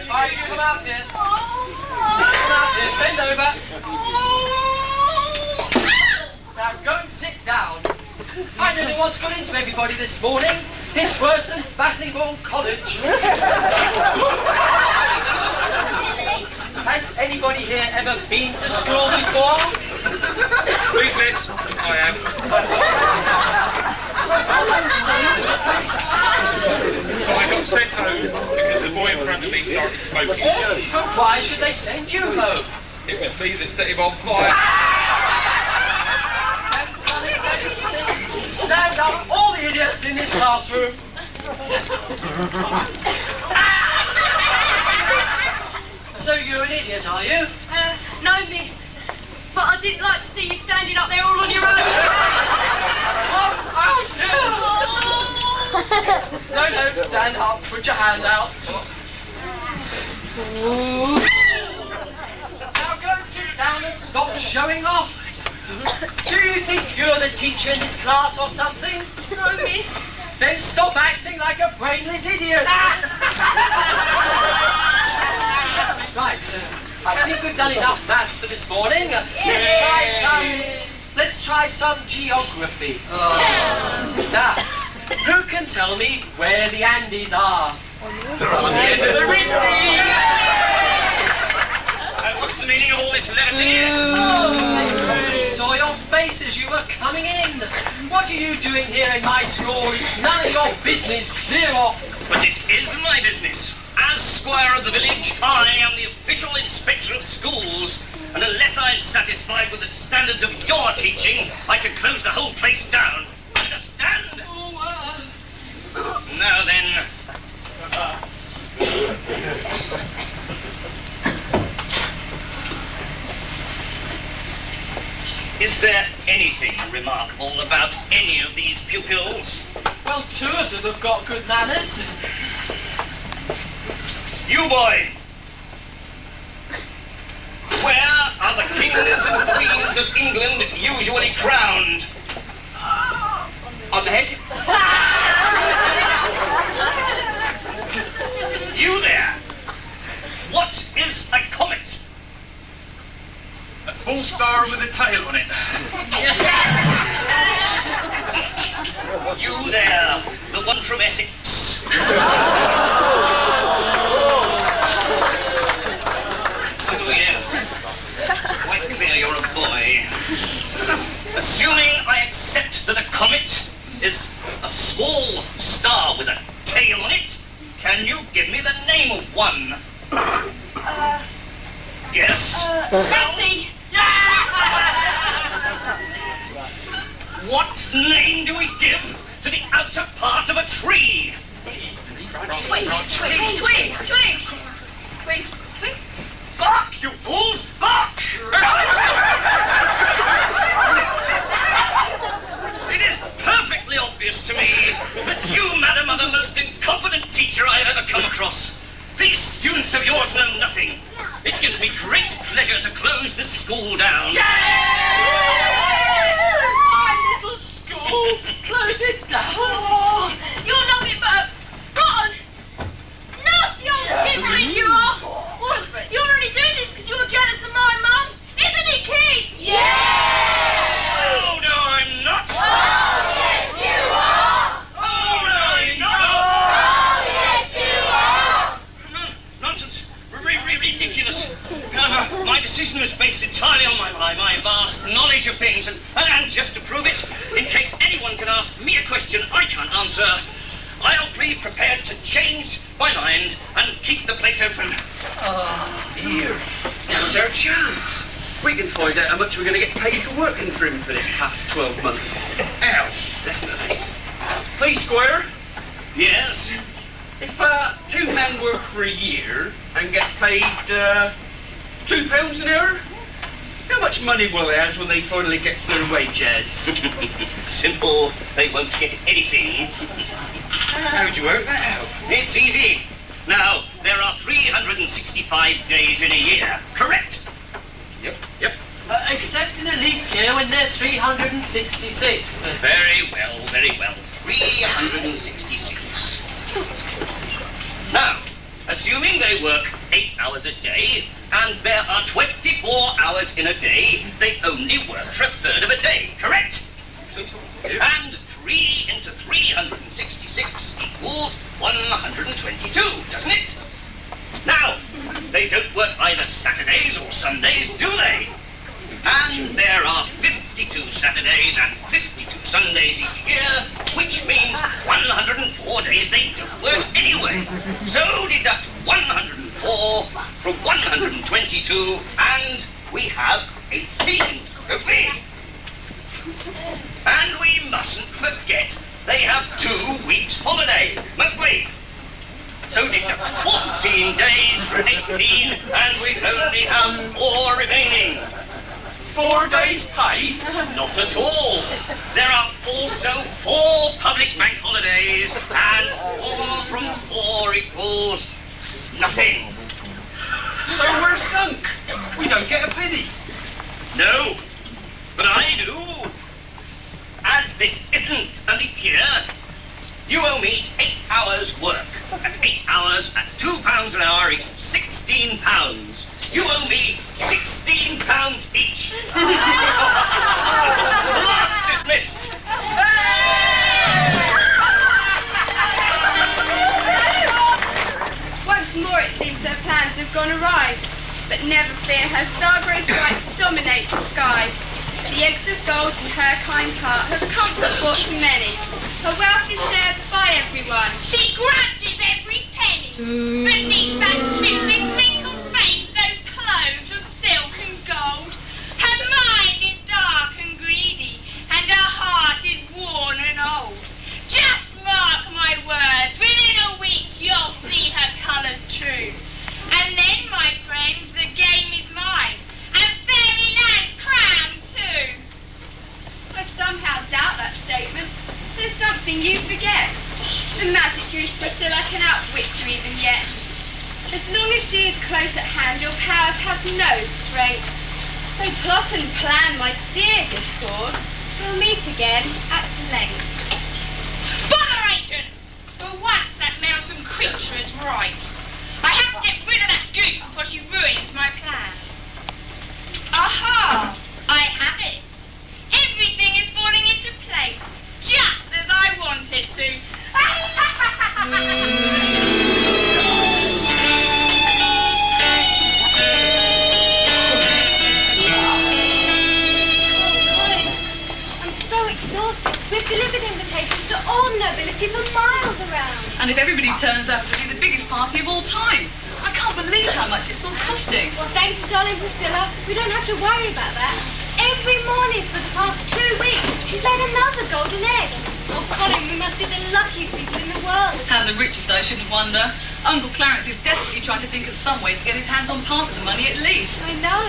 Alright, you come out here. Come out here, bend over. Now go and sit down. I don't know what's got into everybody this morning. It's worse than Bassingbourne College. Has anybody here ever been to school before? Please, miss. I have. So I got sent home because the boy in front of me started smoking. Why should they send you home? It was me that set him on fire. Stand up, all the idiots in this classroom. So you're an idiot, are you? No, miss. But I didn't like to see you standing up there all on your own. No, stand up, put your hand out. Now go and sit down and stop showing off. Do you think you're the teacher in this class or something? No, miss. Then stop acting like a brainless idiot. Right, I think we've done enough maths for this morning. Let's try some geography. Now, who can tell me where the Andes are? On the end of the wrist. What's the meaning of all this letter here? I saw your face as you were coming in. What are you doing here in my school? It's none of your business. Clear off. But this is my business. As squire of the village, I am the official inspector of schools. And unless I'm satisfied with the standards of your teaching, I can close the whole place down. Understand? Now then. Is there anything remarkable about any of these pupils? Well, two of them have got good manners. You boy! Where are the kings and queens of England usually crowned? On the head? You there! What is a comet? A small star with a tail on it. You there, the one from Essex. Oh yes, quite clear you're a boy. Assuming I accept that a comet is a small star with a tail on it, can you give me the name of one? Yes? Bessie! What name do we give to the outer part of a tree? Twig! Bark, you fools! Bark! It is perfectly obvious to me that you, madam, are the most incompetent teacher I have ever come across. These students of yours know nothing. It gives me great pleasure to close this school down. My little school! Close it down! Oh, you're nothing but a rotten, nasty old skinflint, you are! Well, you're only doing this because you're jealous of my mum, isn't it, kids? Oh, no, I'm not. Oh, yes, you are! Oh, no, I'm not. Oh, yes, you are! Nonsense. Ridiculous. My decision was based entirely on my vast knowledge of things, and just to prove it, in case anyone can ask me a question I can't answer, I'll be prepared to change my mind and keep the place open. Here, now's our chance. We can find out how much we're going to get paid for working for him for this past 12 months. Ow, listen to this. Please, Squire, Yes? if two men work for a year and get paid £2 an hour, how much money will they have when they finally get to their wages? Simple. They won't get anything. How'd you work that out? It's easy. Now, there are 365 days in a year, correct? Yep. Except in a leap year when they're 366. Very well, very well. 366. Now, assuming they work 8 hours a day, and there are 24 hours in a day, they only work for a third of a day, correct? And 3 into 366 equals 122, doesn't it? Now, they don't work either Saturdays or Sundays, do they? And there are 52 Saturdays and 52 Sundays each year, which means 104 days they don't work anyway. So deduct 104 from 122 and we have 18, don't we? And we mustn't forget they have 2 weeks holiday, must we? So deduct 14 days from 18 and we only have 4 remaining. 4 days pay? Not at all. There are also 4 public bank holidays and 4 from 4 equals nothing. So we're sunk. We don't get a penny. No, but I do. As this isn't a leap year, you owe me 8 hours work. And 8 hours at £2 an hour equals £16. You owe me £16 each. Class dismissed. Once more it seems her plans have gone awry. But never fear, her star grows bright to dominate the sky. The eggs of gold in her kind heart have comfort brought to many. Her wealth is shared by everyone. She grudges every penny. Beneath that twinkling, wrinkled face, those clothes of silk and gold. Her mind is dark and greedy, and her heart is worn and old. Just mark my words, within a week you'll see her colours true. And then, my friends, the game is mine, and fairyland's crowned too. I somehow doubt that statement. There's something you forget. The magic goose Priscilla can outwit you even yet. As long as she is close at hand, your powers have no strength. So plot and plan, my dear Discord. We'll meet again at length. Botheration! For once that meddlesome creature is right. I have to get rid of that goose before she ruins my plan. Aha! I have it. Everything is falling into place, just as I want it to. I'm so exhausted. We've delivered invitations to all nobility for miles around. And if everybody turns out, it'll be the biggest party of all time. I can't believe how much it's all costing. Well, thanks to darling Priscilla, we don't have to worry about that. Every morning for the past 2 weeks, she's laid another golden egg. Oh, Colin, we must be the luckiest people in the world. And the richest, I shouldn't wonder. Uncle Clarence is desperately trying to think of some way to get his hands on part of the money at least. I know.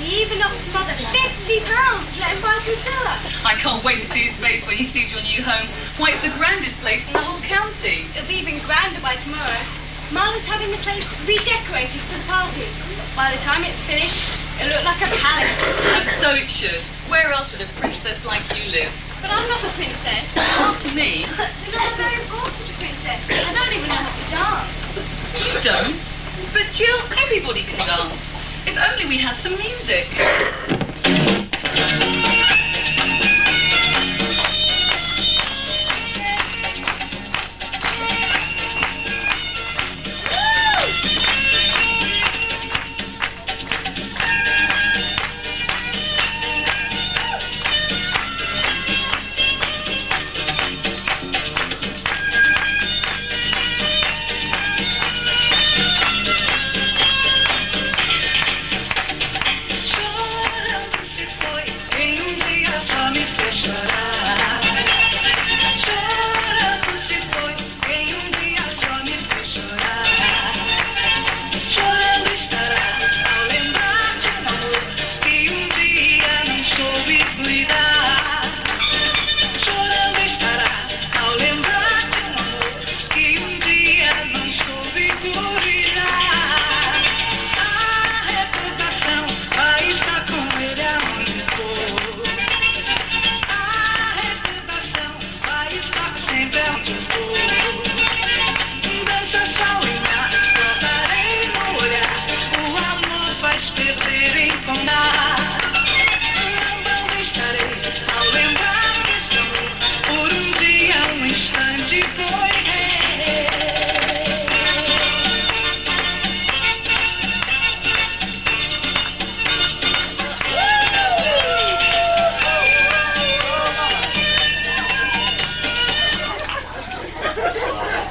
He even offered Mother £50 to let him buy Priscilla. I can't wait to see his face when he sees your new home. Why, it's the grandest place in the whole county. It'll be even grander by tomorrow. Mother's having the place redecorated for the party. By the time it's finished, it'll look like a palace. And so it should. Where else would a princess like you live? But I'm not a princess. Ask me. You're not a very important princess. I don't even know how to dance. You don't? But Jill, everybody can dance. If only we had some music. In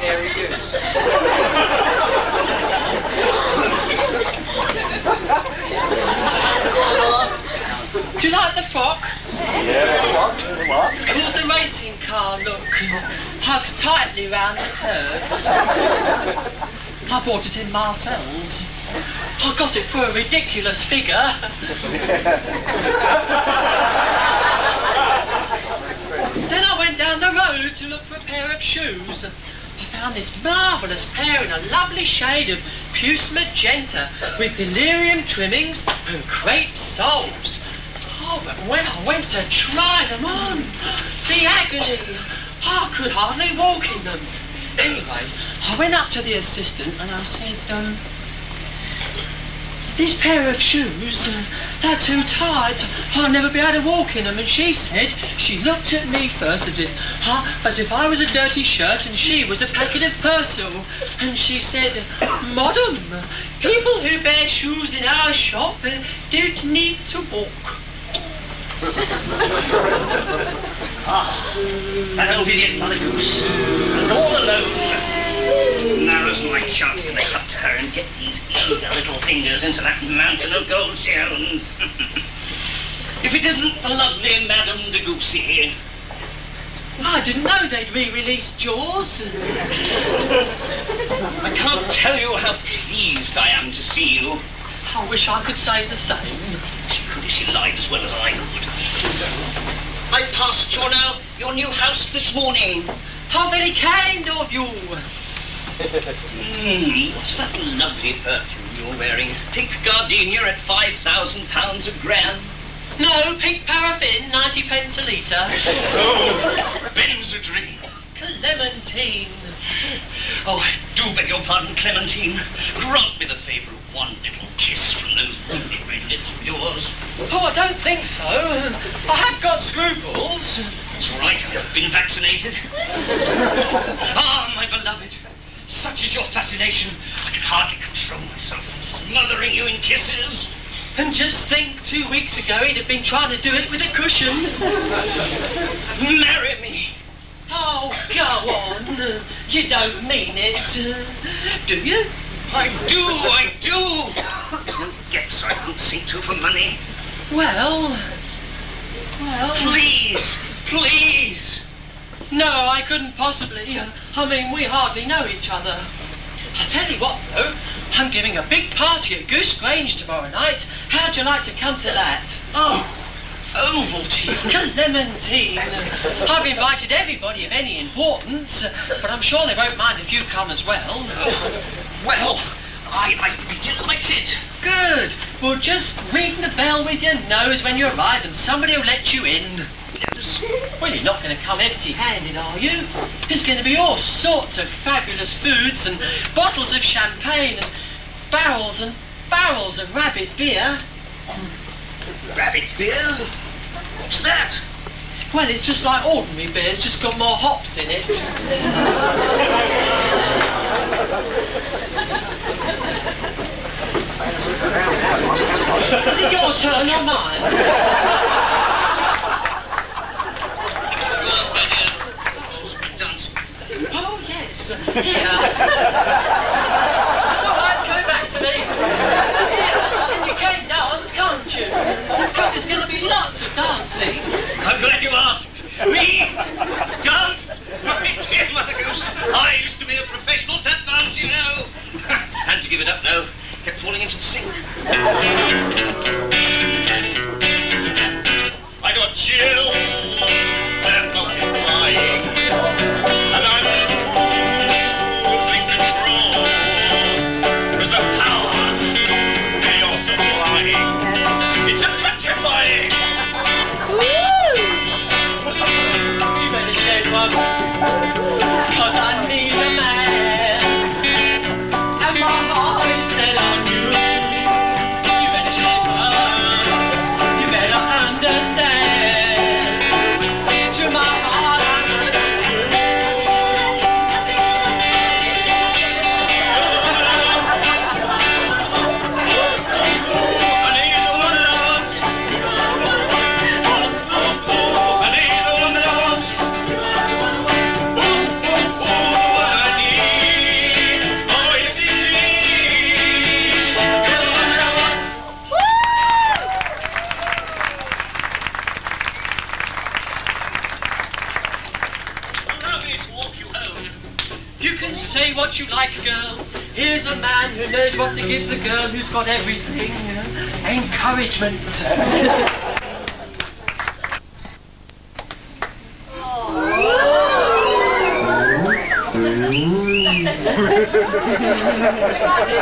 hairy goose. Do you like the frock? Yeah, what? It's called the racing car look. Hugs tightly round the curves. I bought it in Marcel's. I got it for a ridiculous figure. Then I went down the road to look for a pair of shoes. I found this marvellous pair in a lovely shade of puce magenta with delirium trimmings and crepe soles. Oh, but when I went to try them on, the agony. I could hardly walk in them. Anyway, I went up to the assistant and I said, this pair of shoes, they're too tight. I'll never be able to walk in them. And she said, she looked at me first as if I was a dirty shirt and she was a packet of Persil. And she said, Madam, people who wear shoes in our shop don't need to walk. That old idiot Mother Goose. And all alone. Now's my chance to make up to her and get these eager little fingers into that mountain of gold she owns. If it isn't the lovely Madame de Goosey. I didn't know they'd re-released Jaws. I can't tell you how pleased I am to see you. I wish I could say the same. She could if she lied as well as I could. I passed your new house this morning. How very kind of you. What's that lovely perfume you're wearing? Pink gardenia at £5,000 a gram. No, pink paraffin, 90 pence a litre. Oh, Benzodrine. Clementine. Oh, I do beg your pardon, Clementine. Grant me the favour of one little kiss from those wonderful red lips of yours. Oh, I don't think so. I have got scruples. That's all right, I've been vaccinated. Ah, my beloved. Such is your fascination, I can hardly control myself from smothering you in kisses. And just think, 2 weeks ago he'd have been trying to do it with a cushion. Marry me. Oh, go on. You don't mean it. Do you? I do. There's no depths I won't sink to for money. Well... Please. No, I couldn't possibly. I mean, we hardly know each other. I'll tell you what, though. I'm giving a big party at Goose Grange tomorrow night. How'd you like to come to that? Oh, Ovaltine. Clementine. I've invited everybody of any importance, but I'm sure they won't mind if you come as well. Oh, well, I'd be delighted. Good. Well, just ring the bell with your nose when you arrive and somebody will let you in. Yes. Well, you're not going to come empty-handed, are you? There's going to be all sorts of fabulous foods and bottles of champagne and barrels of rabbit beer. Rabbit beer? What's that? Well, it's just like ordinary beer, it's just got more hops in it. Is it your turn or mine? Oh, yes. Here. It's all right, it's coming back to me. Here, you can dance, can't you? Because there's going to be lots of dancing. I'm glad you asked. Me? Dance? My dear Mother Goose, I used to be a professional tap dancer, you know. Had to give it up, though. Kept falling into the sink. I got chills. They're multiplying. And I'm losing control. Because the power you're supplying, it's electrifying. You better share can say what you like, girls. Here's a man who knows what to give the girl who's got everything. Encouragement.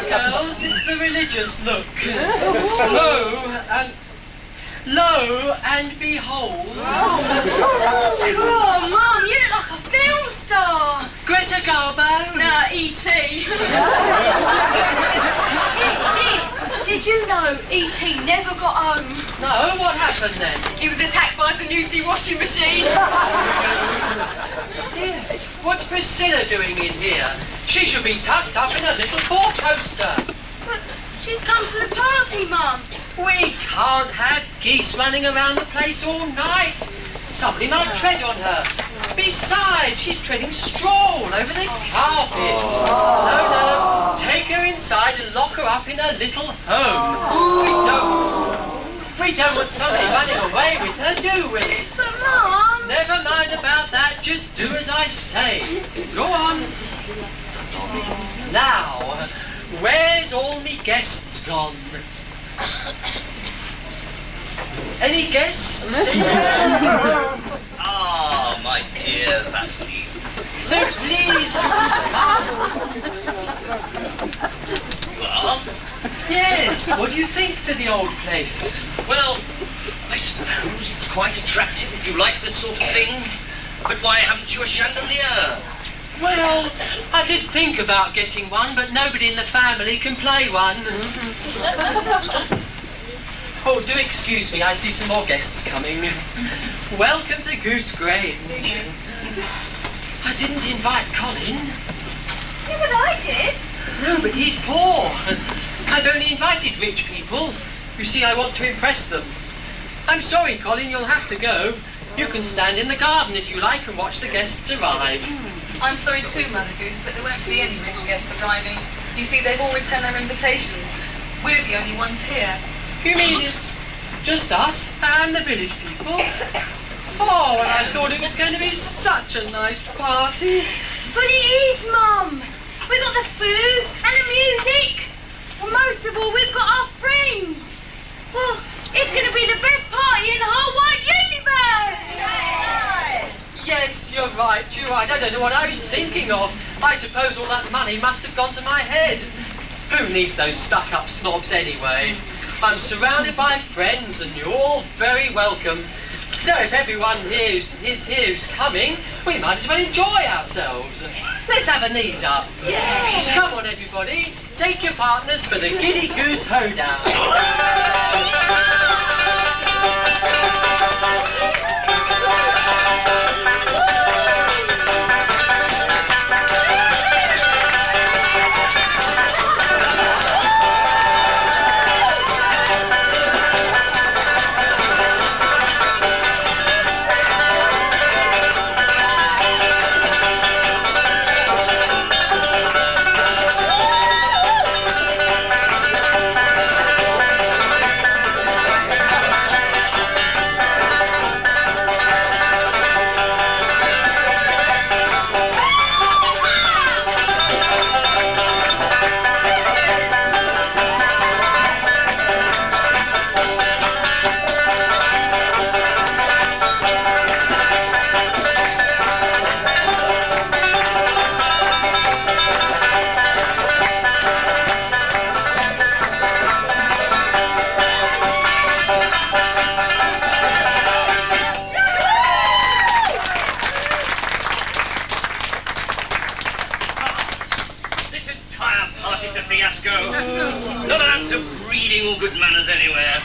Girls, it's the religious look. Lo and behold. Cool, Mum, you look like a film star. Greta Garbo. No, E.T. Did you know E.T. never got home? No, what happened then? He was attacked by the Lucy washing machine. What's Priscilla doing in here? She should be tucked up in a little four-poster. But she's come to the party, Mum. We can't have geese running around the place all night. Somebody might tread on her. Besides, she's treading straw all over the carpet. No, take her inside and lock her up in her little home. We don't want somebody running away with her, do we? But, Mum... Never mind about that, just do as I say. Go on. Now, where's all me guests gone? Any guests? Ah, my dear Vaseline. So please, Well? yes, what do you think to the old place? Well, I suppose it's quite attractive if you like this sort of thing. But why haven't you a chandelier? Well, I did think about getting one, but nobody in the family can play one. Oh, do excuse me, I see some more guests coming. Welcome to Goose Grange. I didn't invite Colin. Yeah, but I did. No, but he's poor. I've only invited rich people. You see, I want to impress them. I'm sorry, Colin, you'll have to go. You can stand in the garden if you like and watch the guests arrive. I'm sorry too, Mother Goose, but there won't be any rich guests arriving. You see, they've all returned their invitations. We're the only ones here. You mean it's just us and the village people? Oh, and I thought it was going to be such a nice party. But it is, Mum. We've got the food and the music. Well, most of all, we've got our friends. Well, it's going to be the best party in the whole wide universe. Yes, you're right. I don't know what I was thinking of. I suppose all that money must have gone to my head. Who needs those stuck-up snobs anyway? I'm surrounded by friends and you're all very welcome. So if everyone is here who's coming, we might as well enjoy ourselves. Let's have a knees up. Yes. Come on, everybody. Take your partners for the Giddy Goose Hoedown. Not an ounce of breeding or good manners anywhere.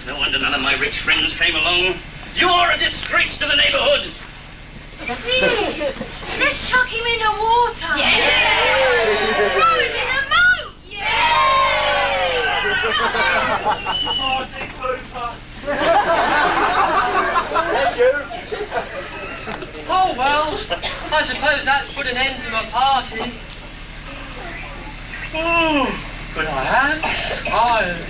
No wonder none of my rich friends came along. You're a disgrace to the neighbourhood. Let's chuck him in the water. Yeah. Throw him in the moat. Yeah. Oh well, I suppose that put an end to my party. Oh, but I am tired.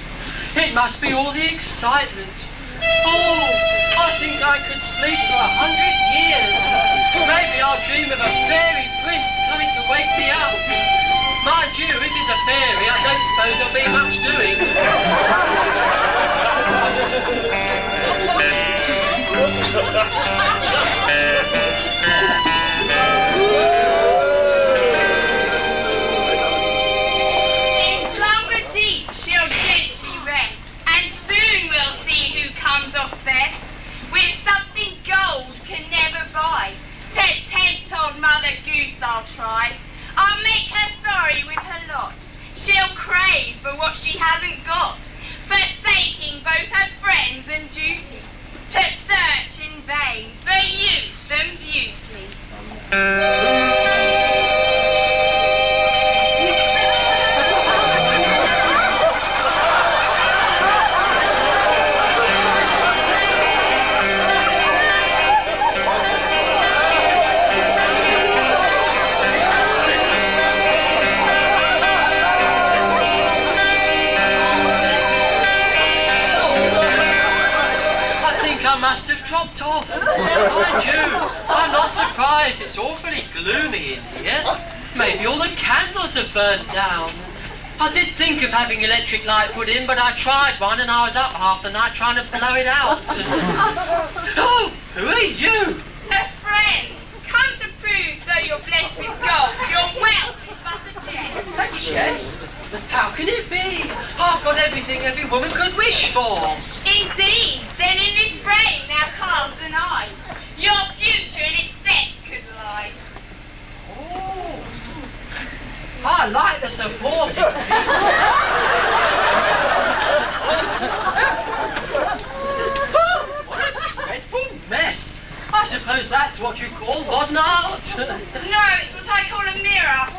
It must be all the excitement. Oh, I think I could sleep for 100 years. Maybe I'll dream of a fairy prince coming to wake me up. be much doing. In slumber deep she'll gently rest, and soon we'll see who comes off best. With something gold can never buy, to tempt old Mother Goose I'll try. I'll make her sorry with her lot. She'll crave for what she hasn't got, forsaking both her friends and duty, to search in vain for youth and beauty. I must have dropped off. Mind you, I'm not surprised. It's awfully gloomy in here. Maybe all the candles have burnt down. I did think of having electric light put in, but I tried one and I was up half the night trying to blow it out. Oh, who are you? A friend, come to prove though you're blessed with gold, your wealth is but a jest. A jest? How can it be? I've got everything every woman could wish for. Indeed, then in this frame now cast an eye. Your future in its steps could lie. Oh, I like the supporting piece. What a dreadful mess. I suppose that's what you call modern art. No, it's what I call a mirror.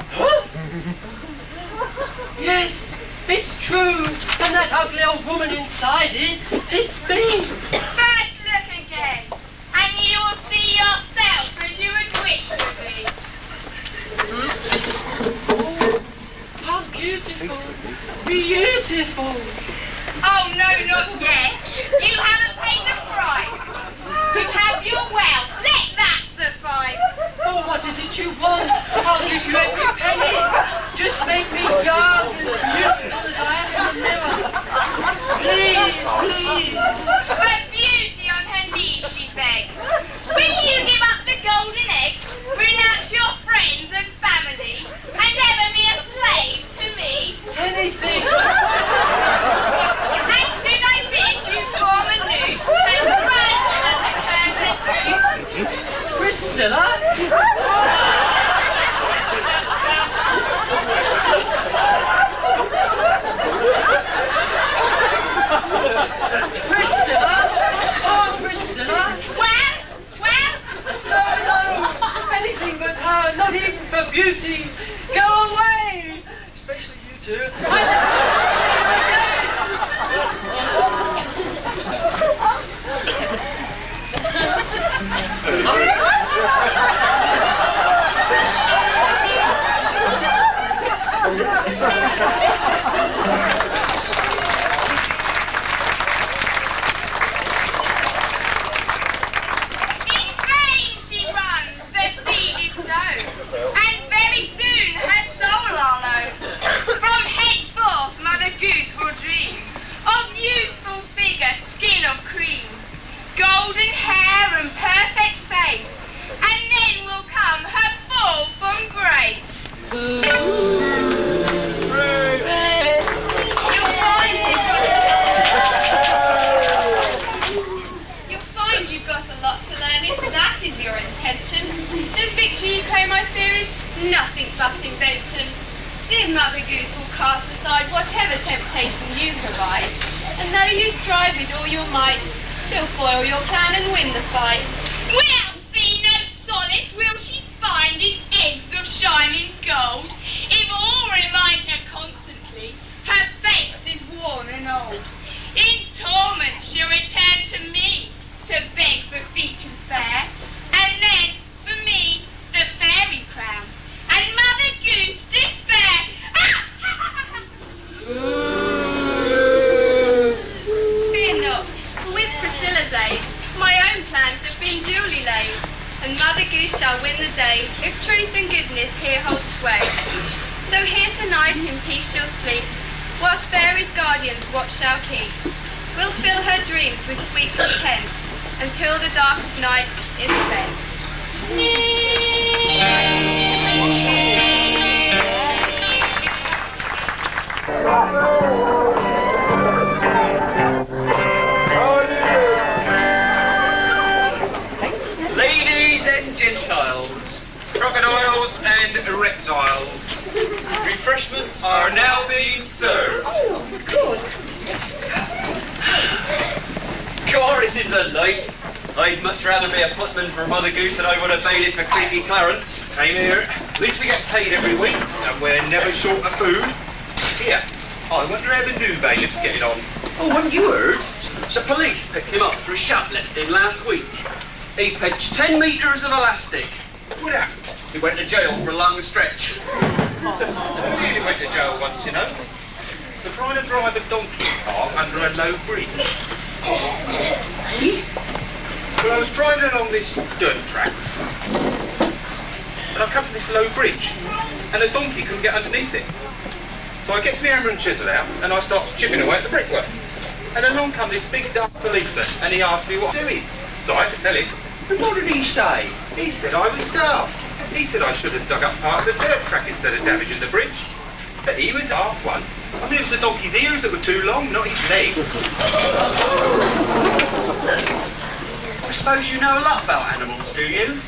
Yes, it's true. And that ugly old woman inside it, it's me. First look again, and you will see yourself as you would wish to be. Oh, how beautiful. Beautiful. Oh no, not yet. You haven't paid the price. You have your wealth, let that suffice. Oh, what is it you want? I'll give you every penny. Just make me young and beautiful as I am in the mirror. Please, please. But beauty on her knees she begs. Will you give up the golden eggs, renounce your friends and family, and ever be a slave to me? Anything. And should I bid you form a noose, and run as a cursed goose? Priscilla? Priscilla? Oh, Priscilla? Well? No, anything but her, not even for beauty. Go away! Especially you two. I never In vain she runs, the seed is sown, and very soon her soul I'll know. From henceforth Mother Goose will dream of youthful figure, skin of cream, golden hair and perfect face, and then will come her fall from grace. You'll find you've got a lot to learn if that is your intention. The victory you claim, I fear, is nothing but invention. Dear Mother Goose will cast aside whatever temptation you provide, and though you strive with all your might, she'll foil your plan and win the fight. We'll see no solace will she find in eggs of shining gold, if all remind her constantly her face is worn and old. In torment she'll return to me, to beg for features fair, and then, for me, the fairy crown, and Mother Goose despair. Fear not, for with Priscilla's aid, my own plans have been duly laid, and Mother Goose shall win the day, if truth and goodness here hold sway. So here tonight in peace she'll sleep, whilst fairies' guardians watch shall keep. We'll fill her dreams with sweet content, until the dark of night is spent. Ladies and Gentiles, Crocodiles and reptiles. Refreshments are now being served. Chorus is a life. I'd much rather be a footman for Mother Goose than I would have bailed for creepy Clarence. Same here. At least we get paid every week, and we're never short of food. Here, I wonder how the new bailiff's getting on. Oh, haven't you heard? The police picked him up for a shoplifting last week. He pitched 10 metres of elastic. What happened? He went to jail for a long stretch. I nearly went to jail once, you know, for trying to drive a donkey cart under a low bridge. Well, I was driving along this dirt track, and I come to this low bridge, and the donkey couldn't get underneath it. So I get my hammer and chisel out, and I start chipping away at the brickwork. And along come this big dark policeman, and he asked me what I'm doing. So I had to tell him. And what did he say? He said I was daft. He said I should have dug up part of the dirt track instead of damaging the bridge. But he was half one. I mean, it was the donkey's ears that were too long, not his legs. I suppose you know a lot about animals, do you?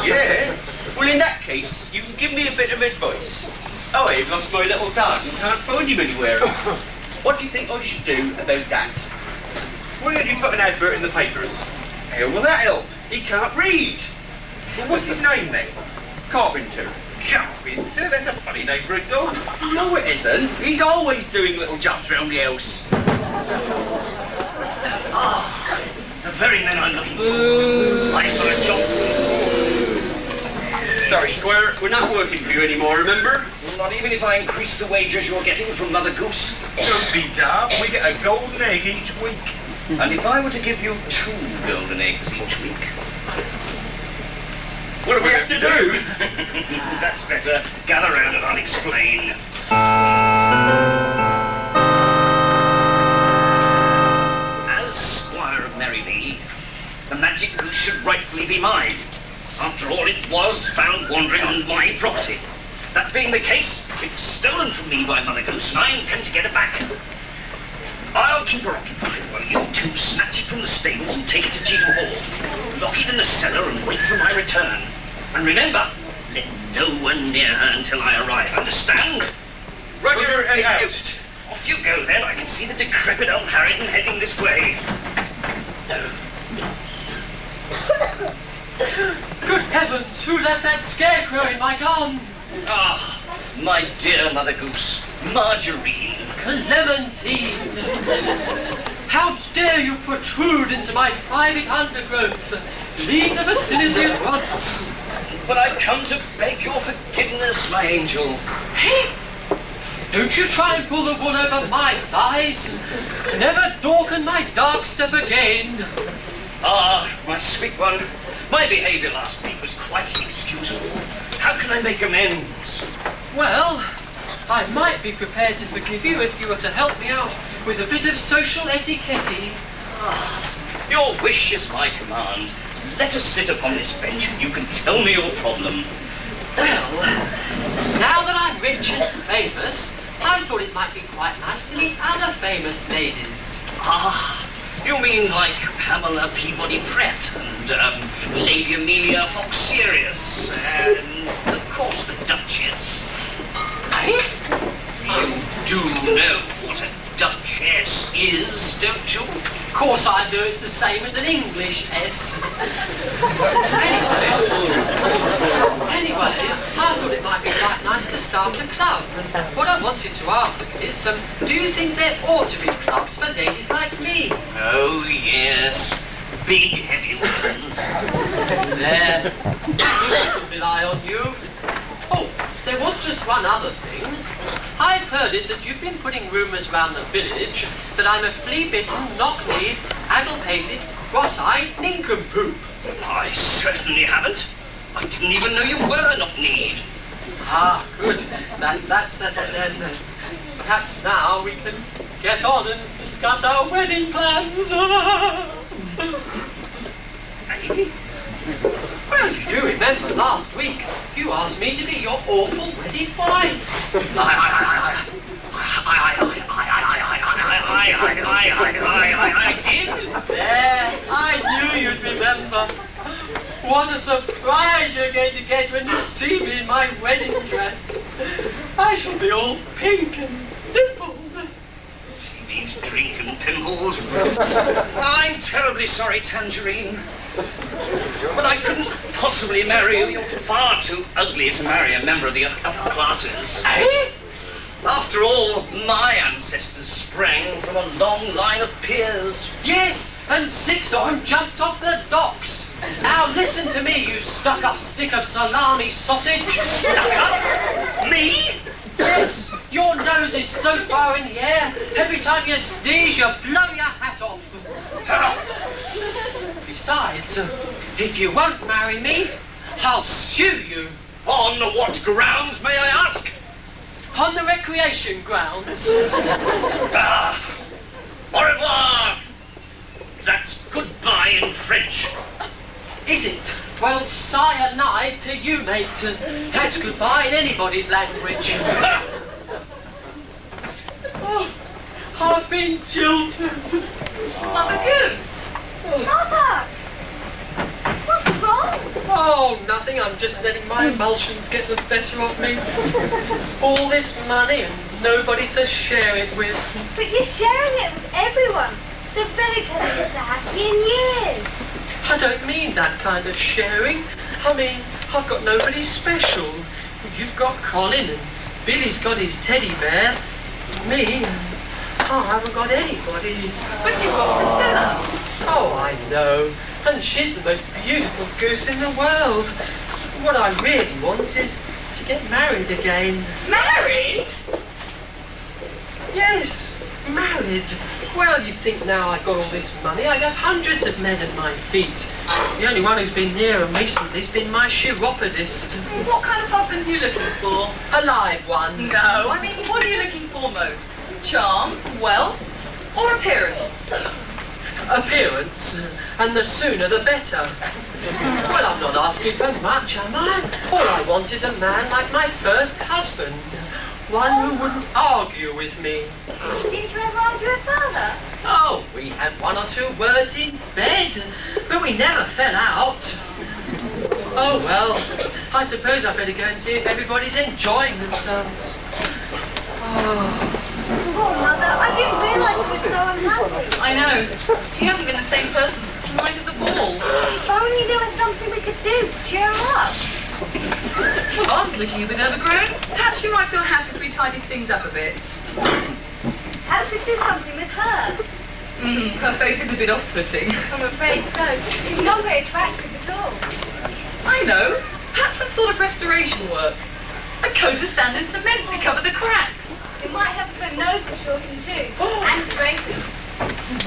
Yeah. Well, in that case, you can give me a bit of advice. Oh, I've lost my little dog and can't find him anywhere. What do you think I should do about that? Why don't you put an advert in the papers? How will that help? He can't read. Well, what's his name then? Carpenter. Carpenter? That's a funny name for a dog. No, it isn't. He's always doing little jobs round the house. The very men I'm looking for. I've got a job. Sorry, Squire, we're not working for you anymore, remember? Not even if I increase the wages you're getting from Mother Goose. Don't be daft. We get a golden egg each week. And if I were to give you 2 golden eggs each week, What do we have to do? That's better. Gather round and I'll explain. As Squire of Merrylee, the magic goose should rightfully be mine. After all, it was found wandering on my property. That being the case, it's stolen from me by Mother Goose, and I intend to get it back. I'll keep her occupied while you 2 snatch it from the stables and take it to Cheetham Hall. Lock it in the cellar and wait for my return. And remember, let no one near her until I arrive, understand? Roger and out. Off you go then. I can see the decrepit old Harrington heading this way. Good heavens, who left that scarecrow in my garden? Ah, my dear Mother Goose, Margarine. Clementine! How dare you protrude into my private undergrowth? Leave the vicinity at once. But I come to beg your forgiveness, my angel. Hey! Don't you try and pull the wool over my thighs. Never darken my dark step again. Ah, my sweet one, my behaviour last week was quite inexcusable. How can I make amends? Well, I might be prepared to forgive you if you were to help me out with a bit of social etiquette. Ah, your wish is my command. Let us sit upon this bench and you can tell me your problem. Well, now that I'm rich and famous, I thought it might be quite nice to meet other famous ladies. Ah, you mean like Pamela Peabody Pratt and Lady Amelia Fox Sirius and, of course, the Duchess. Eh? You do know what a Duchess is, don't you? Of course I do, it's the same as an English S. Anyway, I thought it might be quite nice to start a club. What I wanted to ask is, do you think there ought to be clubs for ladies like me? Oh, yes. Big, heavy woman. There. I can rely on you. Oh, there was just one other thing. I've heard it that you've been putting rumours round the village that I'm a flea-bitten, knock-kneed, addle-pated, cross-eyed nincompoop. I certainly haven't. I didn't even know you were knock-kneed. Ah, good. That's settled then. perhaps now we can get on and discuss our wedding plans. Well, you do remember last week you asked me to be your awful wedding wife. I did. There, I knew you'd remember. What a surprise you're going to get when you see me in my wedding dress. I shall be all pink and dimpled. She means drink and pimples. I'm terribly sorry, Tangerine. But I couldn't possibly marry you. You're far too ugly to marry a member of the upper classes. Eh? After all, my ancestors sprang from a long line of peers. Yes, and 6 of them jumped off the docks. Now listen to me, you stuck-up stick of salami sausage. Stuck up? Me? Yes, your nose is so far in the air, every time you sneeze you blow your hat off. Besides, if you won't marry me, I'll sue you. On what grounds, may I ask? On the recreation grounds. Au revoir. That's goodbye in French. Is it? Well, cyanide to you, mate. That's goodbye in anybody's language. Oh, I've been jilted. Mother Goose! Mother! What's wrong? Oh, nothing. I'm just letting my emulsions get the better of me. All this money and nobody to share it with. But you're sharing it with everyone. The village hasn't been so happy in years. I don't mean that kind of sharing. I mean, I've got nobody special. You've got Colin and Billy's got his teddy bear. Me, I haven't got anybody. But you've got Priscilla. Oh, I know. And she's the most beautiful goose in the world. What I really want is to get married again. Married? Yes, married. Well, you'd think now I've got all this money, I'd have hundreds of men at my feet. The only one who's been near them recently's been my chiropodist. What kind of husband are you looking for? A live one. No, I mean, what are you looking for most? Charm, wealth, or appearance? Appearance, and the sooner the better. Well, I'm not asking for much, am I? All I want is a man like my first husband. One who wouldn't argue with me. Didn't you ever argue with Father? Oh, we had 1 or 2 words in bed, but we never fell out. Oh, well, I suppose I better go and see if everybody's enjoying themselves. Oh. Poor Mother, I didn't realise she was so unhappy. I know. She hasn't been the same person since the night of the ball. If only there was something we could do to cheer her up. Aunt's looking a bit overgrown. Perhaps she might feel happy if we tidied things up a bit. Perhaps we do something with her. Her face is a bit off-putting. I'm afraid so. She's not very attractive at all. I know. Perhaps some sort of restoration work. A coat of sand and cement to cover the cracks. We might have her nose shortened too. And straightened.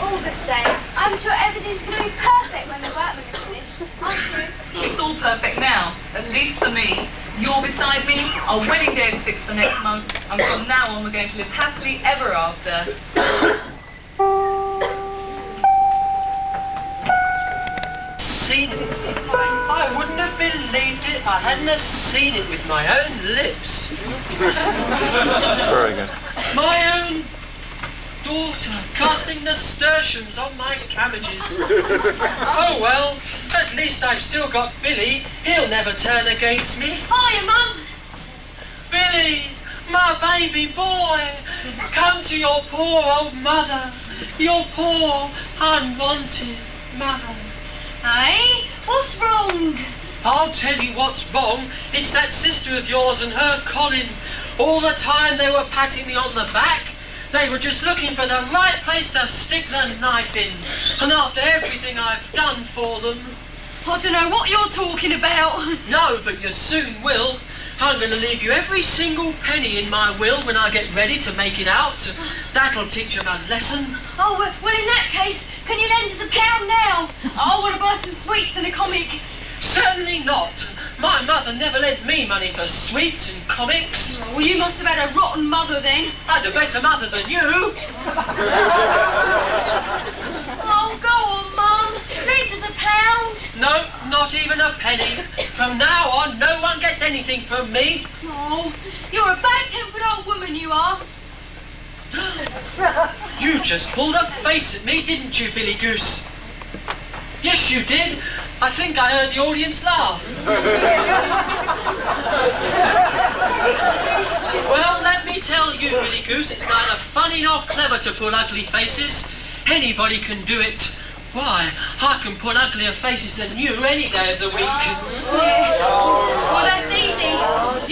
All the same, I'm sure everything's going to be perfect when the workmen are finished. Aren't you? It's all perfect now, at least for me. You're beside me, our wedding day is fixed for next month, and from now on we're going to live happily ever after. Seen it. I wouldn't have believed it if I hadn't have seen it with my own lips. Very good. My own daughter casting nasturtiums on my cabbages. Oh well, at least I've still got Billy. He'll never turn against me. Hiya, Mum. Billy, my baby boy, come to your poor old mother. Your poor, unwanted mother. Hey, what's wrong? I'll tell you what's wrong. It's that sister of yours and her Colin. All the time they were patting me on the back. They were just looking for the right place to stick the knife in. And after everything I've done for them... I don't know what you're talking about. No, but you soon will. I'm going to leave you every single penny in my will when I get ready to make it out. That'll teach them a lesson. Oh, well, in that case, can you lend us £1 now? I want to buy some sweets and a comic. Certainly not. My mother never lent me money for sweets and comics. Well, you must have had a rotten mother then. I had a better mother than you. Oh, go on, Mum. Leave us £1. No, not even a penny. From now on, no one gets anything from me. Oh, you're a bad-tempered old woman, you are. You just pulled a face at me, didn't you, Billy Goose? Yes, you did. I think I heard the audience laugh. Well, let me tell you, Billy Goose, it's neither funny nor clever to pull ugly faces. Anybody can do it. Why, I can pull uglier faces than you any day of the week. Yeah. Well, that's easy.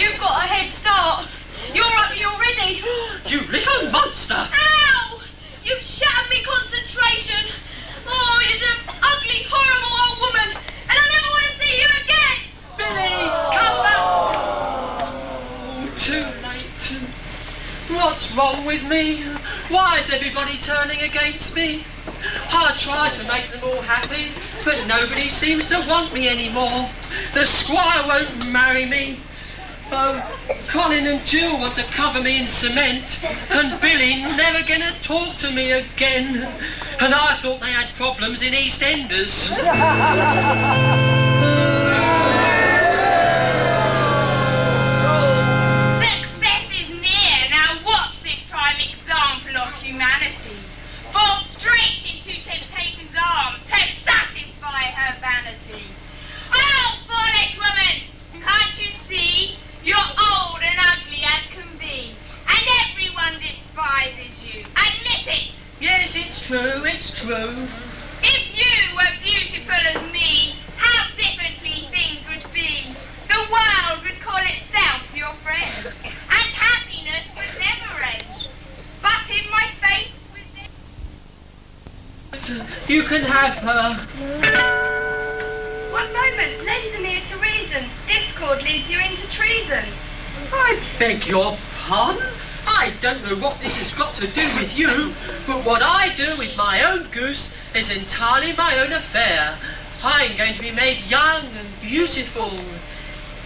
You've got a head start. You're ugly already. You little monster! Ow! You've shattered me concentration. Oh, you're just an ugly, horrible old woman. And I never want to see you again. Billy, come back! Oh, too late. What's wrong with me? Why is everybody turning against me? I tried to make them all happy, but nobody seems to want me anymore. The squire won't marry me. Oh, Colin and Jill want to cover me in cement, and Billy never gonna talk to me again. And I thought they had problems in EastEnders. Success is near. Now watch this prime example of humanity. Fall straight into temptation's arms to satisfy her vanity. Oh, foolish woman! Can't you see? You're old and ugly as can be, and everyone despises you. Admit it! Yes, it's true, it's true. If you were beautiful as me, how differently things would be. The world would call itself your friend, and happiness would never end. But in my face was You can have her. One moment. Lending ear to reason. Discord leads you into treason. I beg your pardon? I don't know what this has got to do with you, but what I do with my own goose is entirely my own affair. I'm going to be made young and beautiful.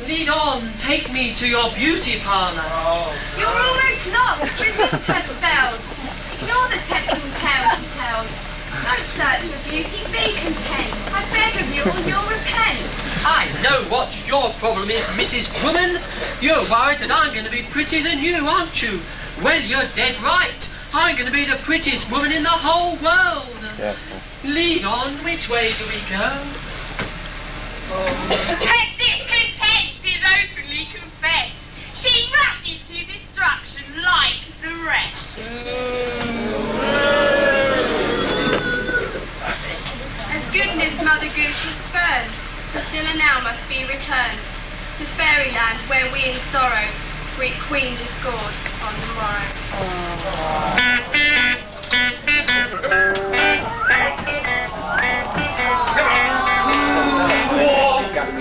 Lead on, take me to your beauty parlour. You're almost lost. Resist her spells. Ignore the tempting tales she tells. Don't search for beauty, be content. I beg of you or you'll repent. I know what your problem is, Mrs. Woman. You're worried that I'm going to be prettier than you, aren't you? Well, you're dead right. I'm going to be the prettiest woman in the whole world. Yeah. Lead on, which way do we go? her discontent is openly confessed. She rushes to destruction like the rest. As goodness Mother Goose is spurned, Priscilla now must be returned to fairyland where we in sorrow greet Queen Discord on the morrow.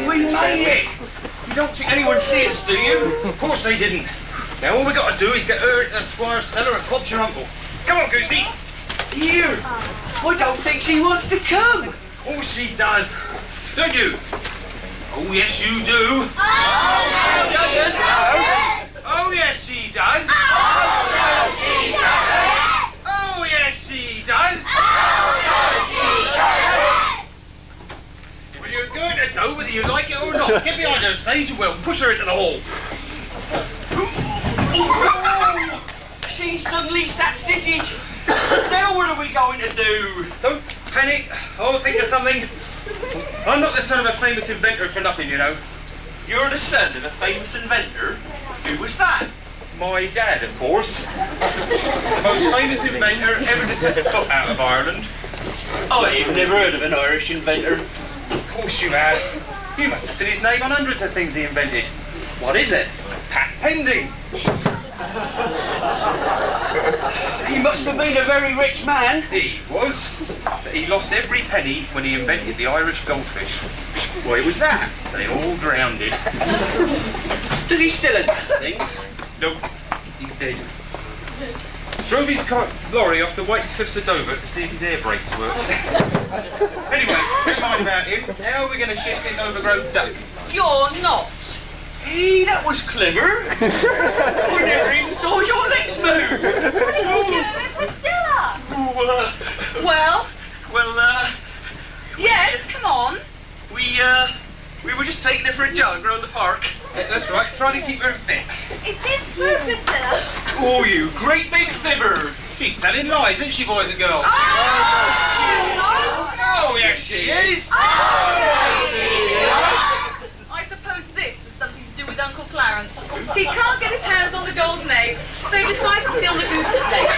We made it! You don't think anyone see us, do you? Of course they didn't. Now all we got to do is get her into the squire's cellar and club your uncle. Come on, Goosey. You! I don't think she wants to come. Of course she does. Don't you? Oh, yes, you do. Oh, yes, she does. Oh, yes, she does. Well, you're going to go whether you like it or not. Get behind her, stage and we'll push her into the hall. She suddenly sat sitting. Now what are we going to do? Don't panic. I'll think of something. I'm not the son of a famous inventor for nothing, you know. You're the son of a famous inventor? Who was that? My dad, of course. The most famous inventor ever to set foot out of Ireland. I've never heard of an Irish inventor. Of course you have. You must have seen his name on hundreds of things he invented. What is it? Patent pending. He must have been a very rich man. He was. But he lost every penny when he invented the Irish goldfish. Why, it was that. They all drowned it. Does he still invent things? Nope. He's dead. Drove his lorry off the white cliffs of Dover to see if his air brakes worked. Anyway, never mind about him. How are we going to shift this overgrown duck? you're not. Hey, that was clever. I never even saw your legs move. What are you doing with Priscilla? Well, Yes, come on. we were just taking her for a jog around the park. Yeah, that's right, trying to keep her fit. Is this food, Priscilla? Oh, you great big fibber. She's telling lies, isn't she, boys and girls? Oh, yes, she is. I suppose this has something to do with Uncle Clarence. He can't get his hands on the golden eggs, so he decides to steal the goose that laid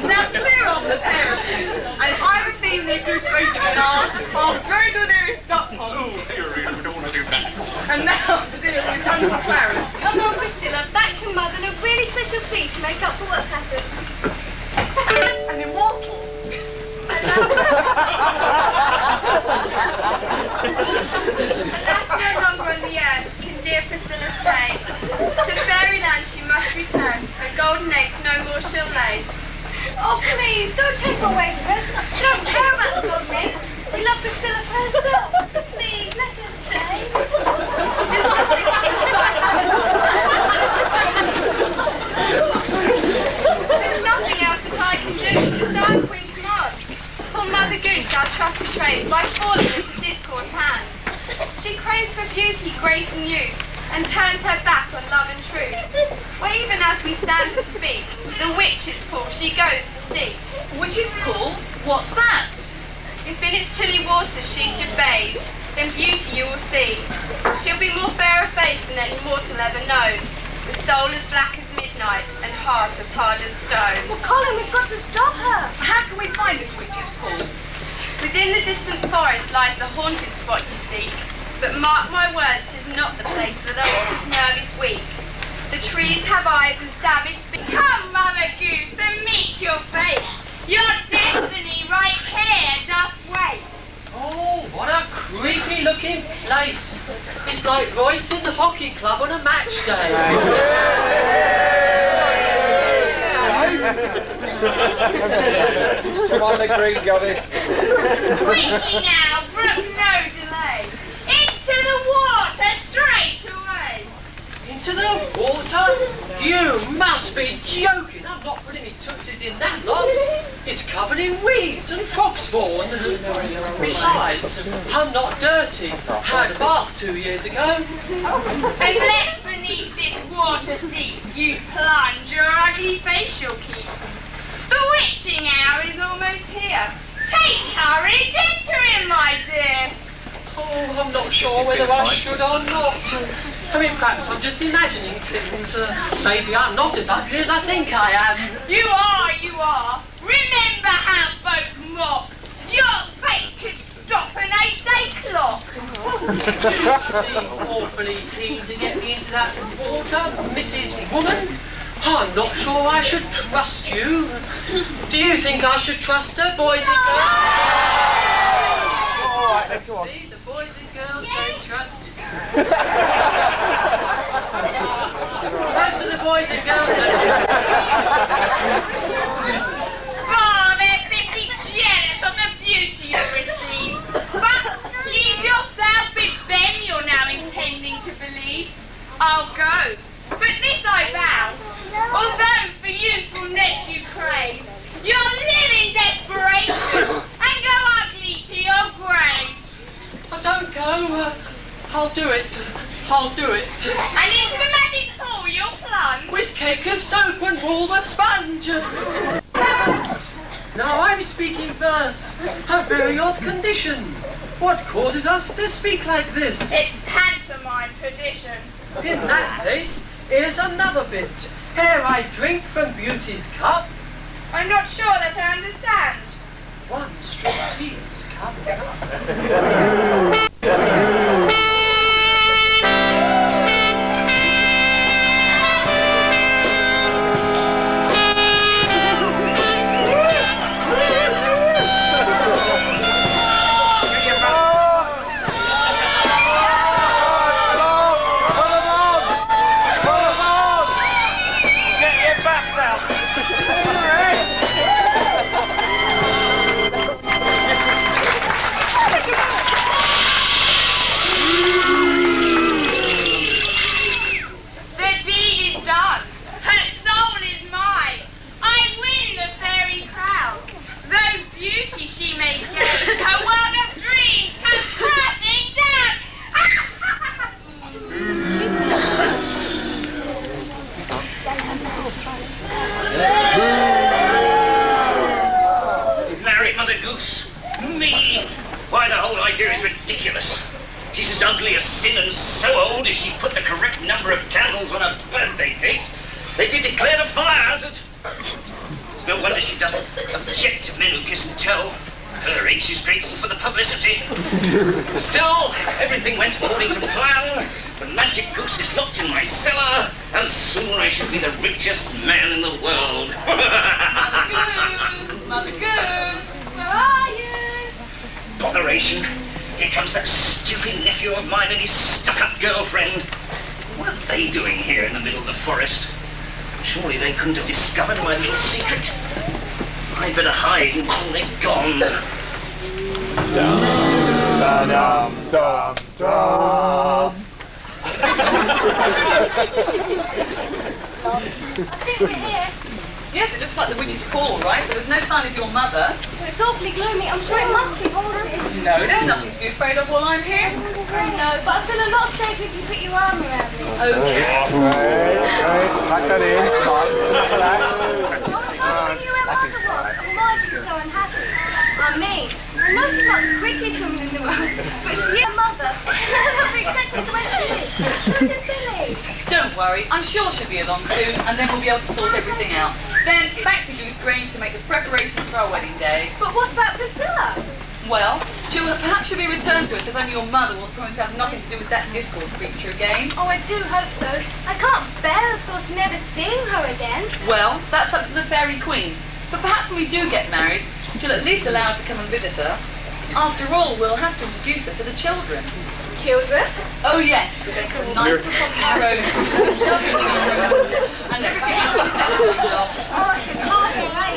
Now clear off the pair of you, and if I receive their goose racing alarm, I'll very good nearest duck pond. Oh, dear, we don't want to do that. And now to deal with Uncle Clarence. Come on, Priscilla, back to Mother and a really special fee to make up for what's happened. An immortal. That's no longer on the earth, can dear Priscilla stay. To fairyland she must return, and golden eggs no more she'll lay. Oh, please, don't take her away from us. We don't care about the golden eggs. We love Priscilla for herself. Please, let her stay. There's nothing else that I can do to stand Queen command. Poor Mother Goose our trust betrays by falling into discord's hands. She craves for beauty, grace and youth, and turns her back on love and truth. Or even as we stand to speak, the witch's pool she goes to seek. Witch's pool? What's that? If in its chilly waters she should bathe, then beauty you will see. She'll be more fair of face than any mortal ever known, with soul as black as midnight and heart as hard as stone. Well, Colin, we've got to stop her. How can we find this witch's pool? Within the distant forest lies the haunted spot you seek, but mark my words, 'tis not the place where the horse's nerve is weak. The trees have eyes and savage beaks. Come, Mother Goose, and meet your fate. Your destiny right here doth wait. Oh, what a creepy looking place. It's like Royston Hockey Club on a match day. Come on, the green goddess. Quickly now, brook no delay. Into the water straight away. Into the water? You must be joking. I'm not putting any tootses in that lot. It's covered in weeds and frog spawn. Besides, I'm not dirty. Had a bath 2 years ago. Unless beneath this water deep you plunge your ugly face you'll keep. The witching hour is almost here. Take courage, enter in, my dear. Oh, I'm not sure whether I should or not. I mean, perhaps I'm just imagining things. Maybe I'm not as ugly as I think I am. You are, you are. Remember how folk mock. Your fate could stop an 8-day clock. You seem awfully keen to get me into that water, Mrs. Woman. I'm not sure I should trust you. Do you think I should trust her, boys and girls? All right, then, go on. See, the boys and girls don't trust you. Most of the boys and girls don't trust Oh, they're simply jealous of the beauty you receive. But lead yourself with them you're now intending to believe. I'll go, but this I vow. Although for youthfulness you crave, you'll live in desperation and go ugly to your grave. Oh, don't go. I'll do it. I'll do it. And into the magic pool you'll plunge. With cake of soap and walnut sponge. Now I'm speaking first. A very odd condition. What causes us to speak like this? It's pantomime tradition. In that case, here's another bit. Ere I drink from beauty's cup, I'm not sure that I understand. one straight tears coming up. Why, the whole idea is ridiculous. She's as ugly as sin and so old if she put the correct number of candles on her birthday cake, they'd be declared a fire hazard. It's no wonder she doesn't object to men who kiss and tell. At her age, she's grateful for the publicity. Still, everything went according to plan. The magic goose is locked in my cellar, and soon I shall be the richest man in the world. Mother Goose! Where are you? Botheration. Here comes that stupid nephew of mine and his stuck-up girlfriend. What are they doing here in the middle of the forest? Surely they couldn't have discovered my little secret. I'd better hide until they've gone. I think we're here. Yes, it looks like the witch's call, right? But there's no sign of your mother. But it's awfully gloomy. I'm sure it must be haunted. No, there's nothing to be afraid of while I'm here. No, but I feel a lot safer if you put your arm around me. Okay. Great. Pack that in. I was asking you where Mother was and why she's so unhappy. I mean, I know she's not the prettiest woman in the world, but she is Mother. I don't think exactly the way she is. So does Billy. Don't worry, I'm sure she'll be along soon, and then we'll be able to sort everything out. Then back to Goose Grange to make the preparations for our wedding day. But what about Priscilla? Well, perhaps she'll be returned to us if only your mother will promise to have nothing to do with that Discord creature again. Oh, I do hope so. I can't bear the thought of never seeing her again. Well, that's up to the Fairy Queen. But perhaps when we do get married, she'll at least allow us to come and visit us. After all, we'll have to introduce her to the children. Children? Oh yes, we're going to have a nice little road and everything else. Oh, I can hardly wait.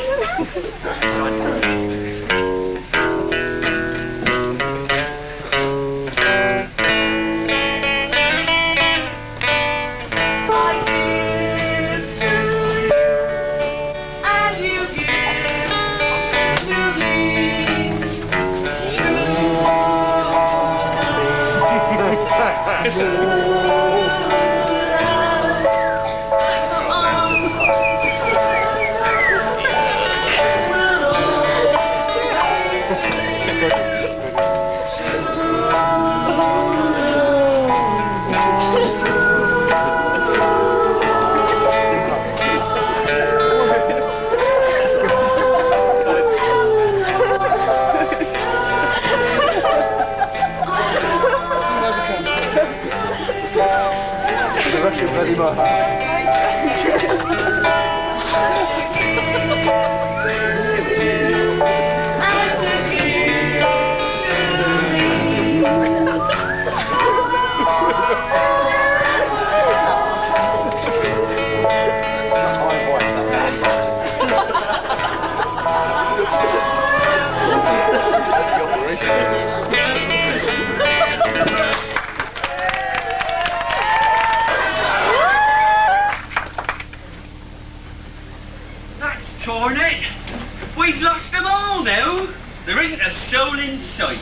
We've lost them all now. There isn't a soul in sight.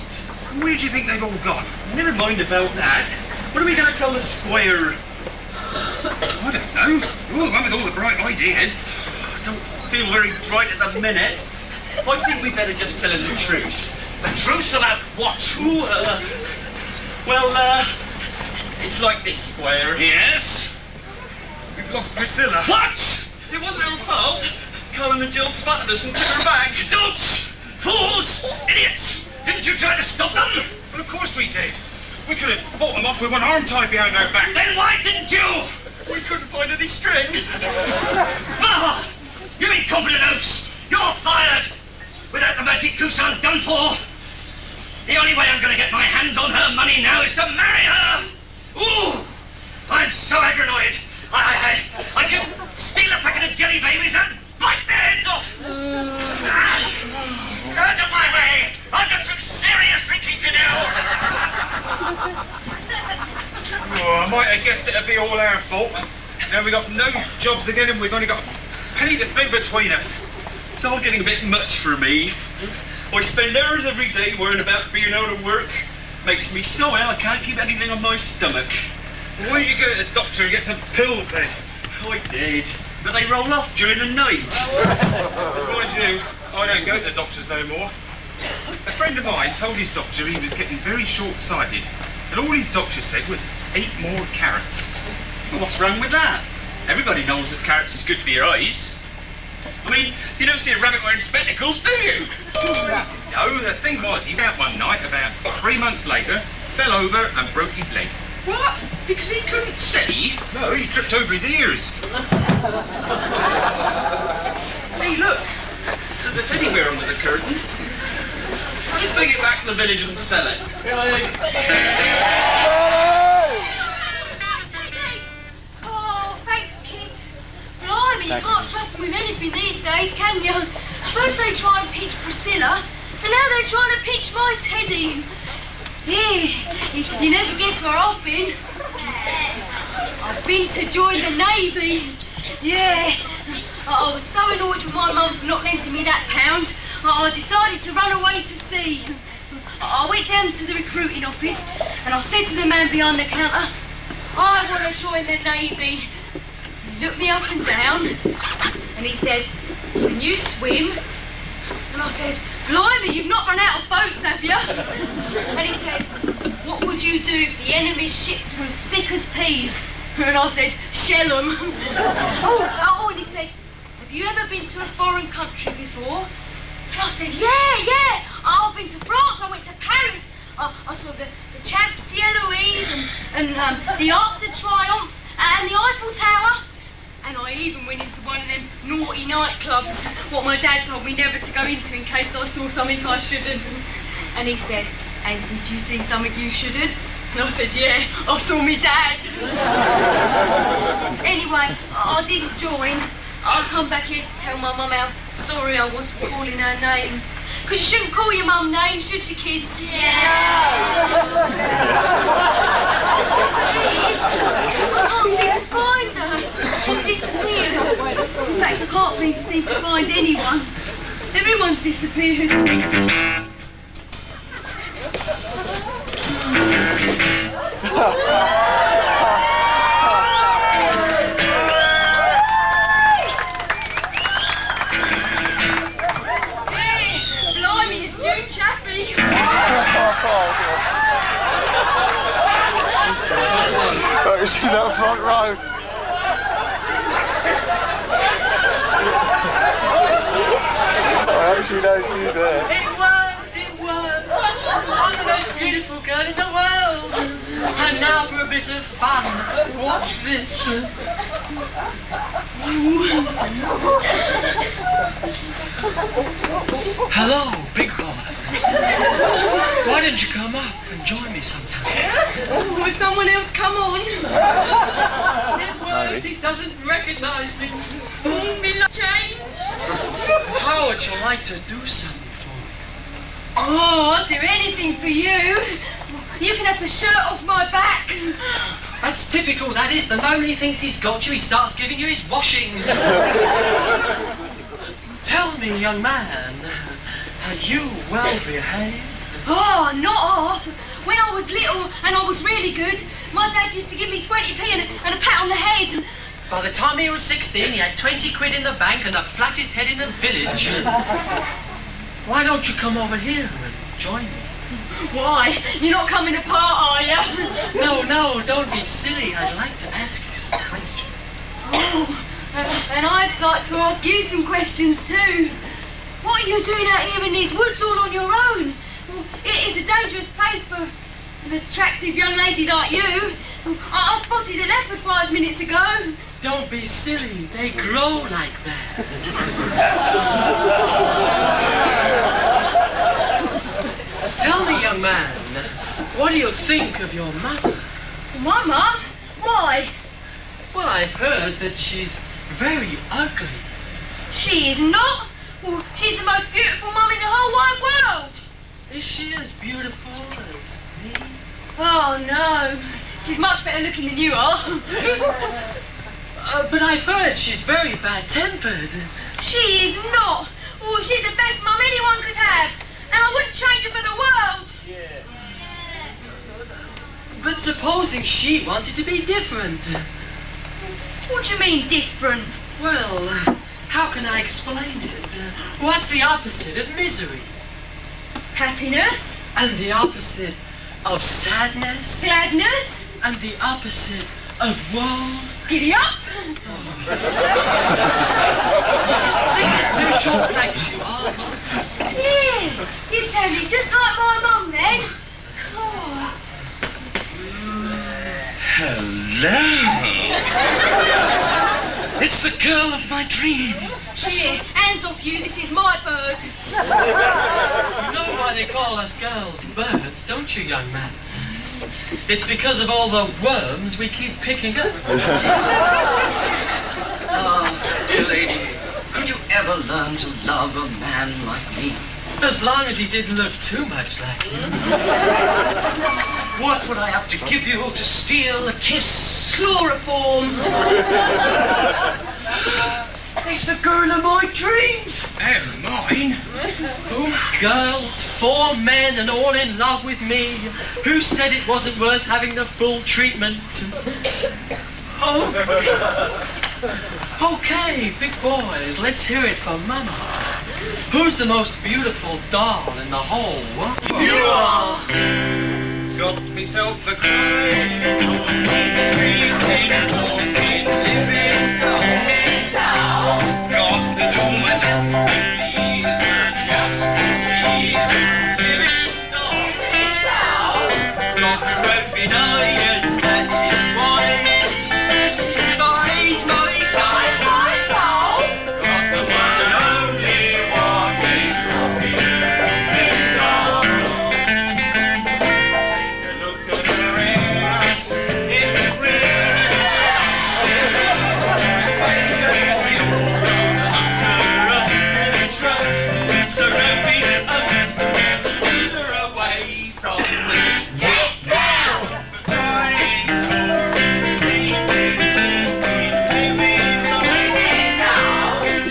Where do you think they've all gone? Never mind about that. What are we going to tell the squire? I don't know. You're the one with all the bright ideas. I don't feel very bright at the minute. I think we'd better just tell him the truth. The truth about what? It's like this, squire. Yes? We've lost Priscilla. What? It wasn't her fault. Colin and Jill spotted us and took her back. Dolts! Fools! Idiots! Didn't you try to stop them? Well, of course we did. We could have fought them off with one arm tied behind our backs. Then why didn't you? We couldn't find any string. Ah! You incompetent oafs! You're fired! Without the magic goose, I'm done for. The only way I'm going to get my hands on her money now is to marry her! Ooh! I'm so aggranoid. I could steal a packet of jelly babies and bite their heads off! Out of my way! I've got some serious thinking to do! Oh, I might have guessed it'd be all our fault. Now we've got no jobs again and we've only got a penny to spend between us. It's all getting a bit much for me. I spend hours every day worrying about being out of work. Makes me so ill I can't keep anything on my stomach. Why don't you go to the doctor and get some pills then? I did, but they roll off during the night. Mind you, I don't go to the doctors no more. A friend of mine told his doctor he was getting very short-sighted, and all his doctor said was, eat more carrots. Well, what's wrong with that? Everybody knows that carrots is good for your eyes. I mean, you don't see a rabbit wearing spectacles, do you? No, the thing was, he went out one night, about 3 months later, fell over and broke his leg. What? Because he couldn't see? No, he tripped over his ears. Hey, look. There's a teddy bear under the curtain. I'll just take it back to the village and sell it. Oh, thanks, kids. Blimey, you can't trust them with anything these days, can you? First they try and pitch Priscilla, and now they're trying to pitch my Teddy. Yeah, you never guess where I've been. I've been to join the Navy. Yeah. I was so annoyed with my mum for not lending me that £1. I decided to run away to sea. I went down to the recruiting office and I said to the man behind the counter, I want to join the Navy. He looked me up and down and he said, can you swim? And I said, blimey, you've not run out of boats, have you? And he said, what would you do if the enemy's ships were as thick as peas? And I said, shell them. Oh, and he said, have you ever been to a foreign country before? And I said, yeah. I've been to France, I went to Paris. I saw the Champs d'Eloise and the Arc de Triomphe and the Eiffel Tower. And I even went into one of them naughty nightclubs, what my dad told me never to go into in case I saw something I shouldn't. And he said, and did you see something you shouldn't? And I said, yeah, I saw me dad. Anyway, I didn't join. I'll come back here to tell my mum how sorry I was for calling her names. Because you shouldn't call your mum names, should you, kids? Yeah. I can't seem to find her. She's disappeared. In fact, I can't seem to find anyone. Everyone's disappeared. Blimey, it's June Chaffee. Don't you see that front row? I hope she knows she's there. It worked! I'm the most beautiful girl in the world. And now for a bit of fun. Watch this. Hello, big boy. Why don't you come up and join me sometime? Oh, will someone else come on? It worked. It doesn't recognise me. Jane? How would you like to do something for me? Oh, I'll do anything for you. You can have the shirt off my back. That's typical, that is. The moment he thinks he's got you, he starts giving you his washing. Tell me, young man, are you well behaved? Oh, not half. When I was little and I was really good, my dad used to give me 20p and a pat on the head. By the time he was 16, he had 20 quid in the bank and the flattest head in the village. Why don't you come over here and join me? Why? You're not coming apart, are you? No, don't be silly. I'd like to ask you some questions. Oh, and I'd like to ask you some questions too. What are you doing out here in these woods all on your own? It is a dangerous place for an attractive young lady like you. I spotted a leopard 5 minutes ago. Don't be silly. They grow like that. Tell me, young man, what do you think of your mother? Mama? Why? Well, I've heard that she's very ugly. She is not. Well, she's the most beautiful mum in the whole wide world. Is she as beautiful as me? Oh, no. She's much better looking than you are. But I've heard she's very bad-tempered. She is not. Oh, she's the best mum anyone could have. And I wouldn't change her for the world. Yeah. But supposing she wanted to be different? What do you mean, different? Well, how can I explain it? What's the opposite of misery? Happiness. And the opposite of sadness. Gladness. And the opposite of woe. Giddy up. Thick as two short legs you are. Yeah, you sounded just like my mum then. Oh. Hello. It's the girl of my dreams. Here, hands off you, this is my bird. You know why they call us girls birds, don't you, young man? It's because of all the worms we keep picking up. Ah, dear lady, could you ever learn to love a man like me? As long as he didn't look too much like you. What would I have to give you to steal a kiss? Chloroform. He's the girl of my dreams. And mine. Girls, 4 men and all in love with me. Who said it wasn't worth having the full treatment? Oh. Okay, big boys, let's hear it from Mama. Who's the most beautiful doll in the whole world? You are. Got myself a crying, sleeping, talking, living doll. Got to do my best to please her just as she's living doll. Got the rope behind that is why satisfies my soul. Got the one and only walking, talking, living doll. Take a look at her hair, it's real So don't be steal her away from me. Get down!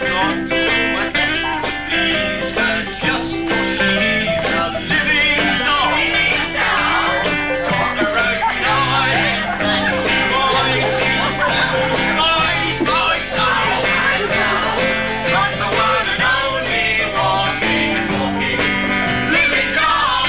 Got to do my best to please her just for she's a living doll. Got the road behind, why she satisfies my soul. Got the one and only walking, talking, living doll.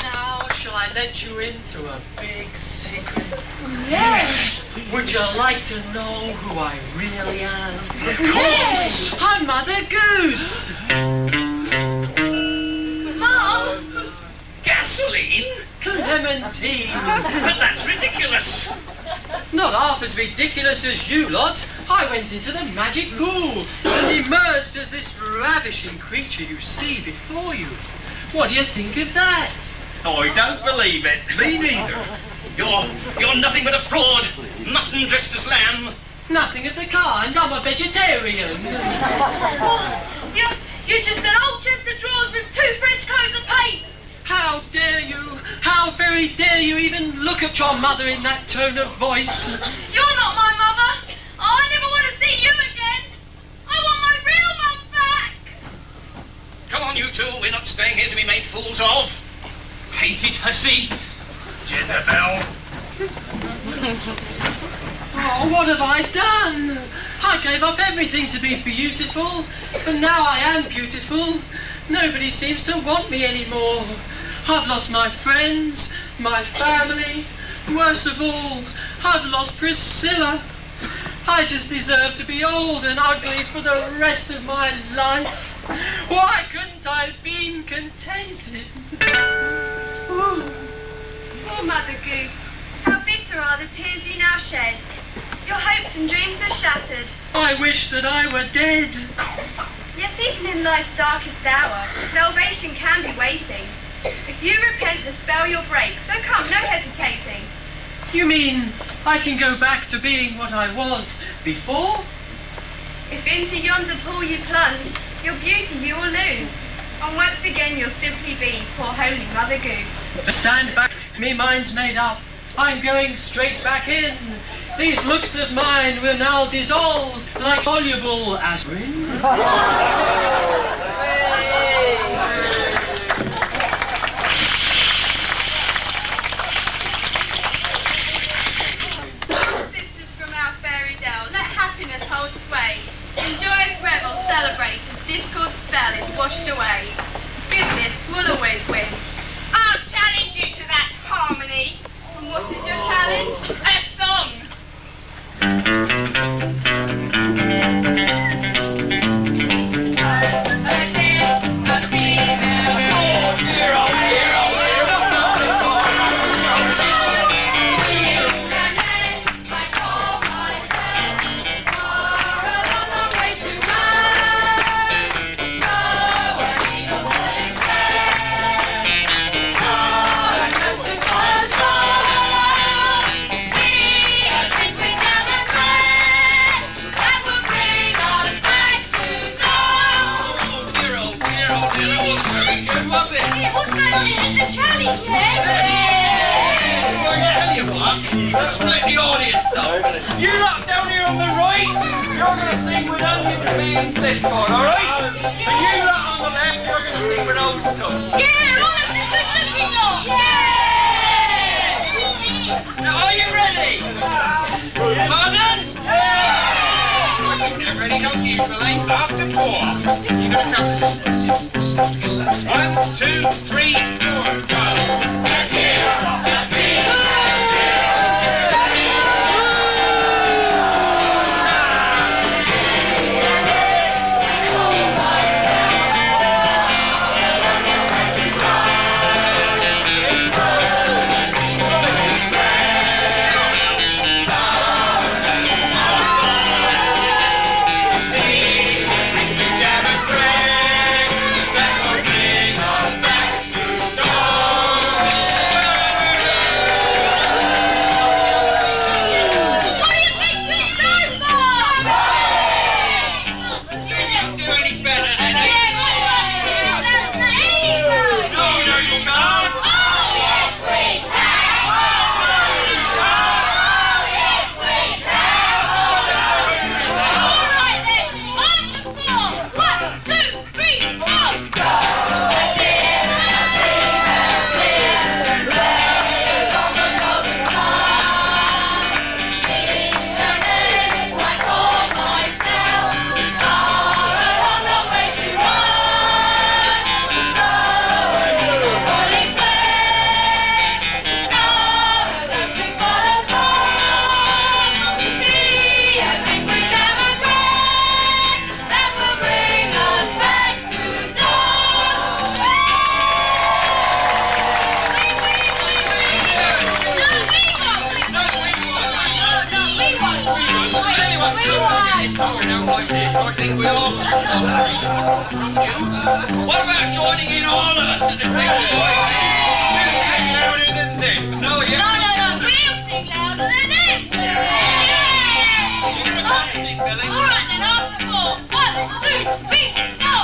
Now, shall I let you into a big secret? Yes. Would you like to know who I really am? Of course! I'm Mother Goose! Mum. Gasoline? Clementine! But that's ridiculous. Not half as ridiculous as you lot. I went into the magic pool and emerged as this ravishing creature you see before you. What do you think of that? I don't believe it. Me neither. You're nothing but a fraud. Mutton dressed as lamb. Nothing of the kind. I'm a vegetarian. You're just an old chest of drawers with 2 fresh coats of paint. How dare you? How very dare you even look at your mother in that tone of voice? You're not my mother. I never want to see you again. I want my real mum back. Come on, you two. We're not staying here to be made fools of. Painted hussy. Jezebel. Oh, what have I done? I gave up everything to be beautiful, but now I am beautiful. Nobody seems to want me anymore. I've lost my friends, my family. Worst of all, I've lost Priscilla. I just deserve to be old and ugly for the rest of my life. Why couldn't I have been contented? Poor Mother Goose. How bitter are the tears you now shed. Your hopes and dreams are shattered. I wish that I were dead. Yet even in life's darkest hour, salvation can be waiting. If you repent, the spell you'll break. So come, no hesitating. You mean I can go back to being what I was before? If into yonder pool you plunge, your beauty you will lose. And once again you'll simply be poor holy Mother Goose. Stand back, me mind's made up. I'm going straight back in. These looks of mine will now dissolve like soluble aspirin. washed away. Goodness will always win. I'll challenge you to that harmony. And what is your challenge? A song. Split the audience up. You lot down here on the right, you're going to sing with Onion and this one, alright? And you lot on the left, you're going to sing with those two. Yeah, all of the good-looking lot. Yeah! Now, are you ready? Pardon? I think they're ready, don't you, Billy? After 4. You're going to count to 1, 2, 3, 4, go. What about joining in all of us at the same time? Louder than them. No, you We'll sing louder than them. Yeah! You're going to sing, Billy. All right then, after 4. 1, 2, 3, go!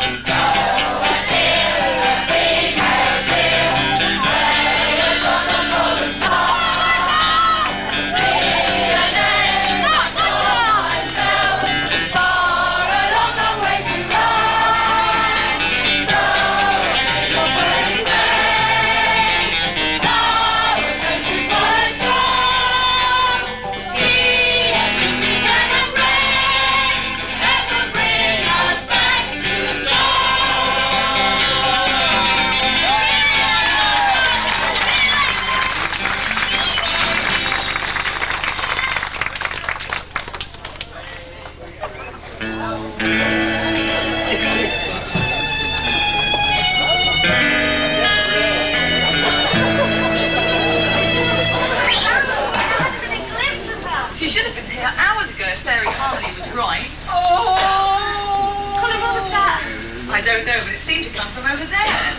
I don't know, but it seemed to come from over there.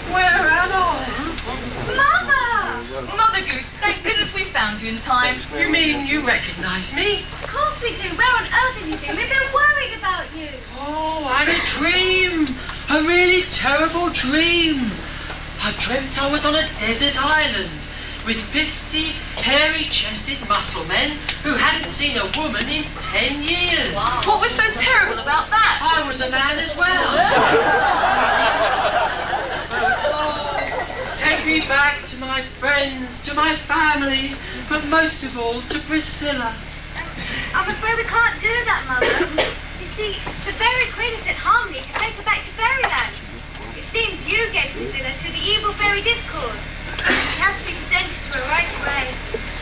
Where am I? Mother! Mother Goose, thank goodness we found you in time. You mean you recognise me? Of course we do. Where on earth have you been? We've been worried about you. Oh, I had a dream. A really terrible dream. I dreamt I was on a desert island with 50 hairy-chested muscle men who hadn't seen a woman in 10 years. Wow. What was so terrible about that? I was a man as well. Take me back to my friends, to my family, but most of all to Priscilla. I'm afraid we can't do that, Mother. You see, the Fairy Queen has sent Harmony to take her back to Fairyland. It seems you gave Priscilla to the evil Fairy Discord. She has to be presented to her right away.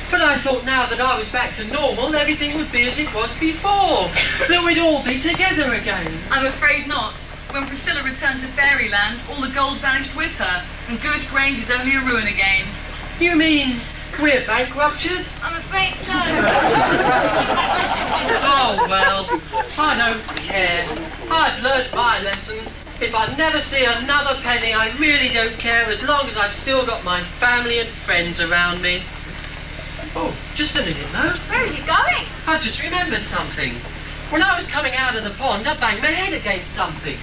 But I thought now that I was back to normal, everything would be as it was before. That we'd all be together again. I'm afraid not. When Priscilla returned to Fairyland, all the gold vanished with her, and Goose Grange is only a ruin again. You mean we're bankrupted? I'm afraid so. Oh, well, I don't care. I've learnt my lesson. If I never see another penny, I really don't care, as long as I've still got my family and friends around me. Oh, just a minute, though. Where are you going? I've just remembered something. When I was coming out of the pond, I banged my head against something.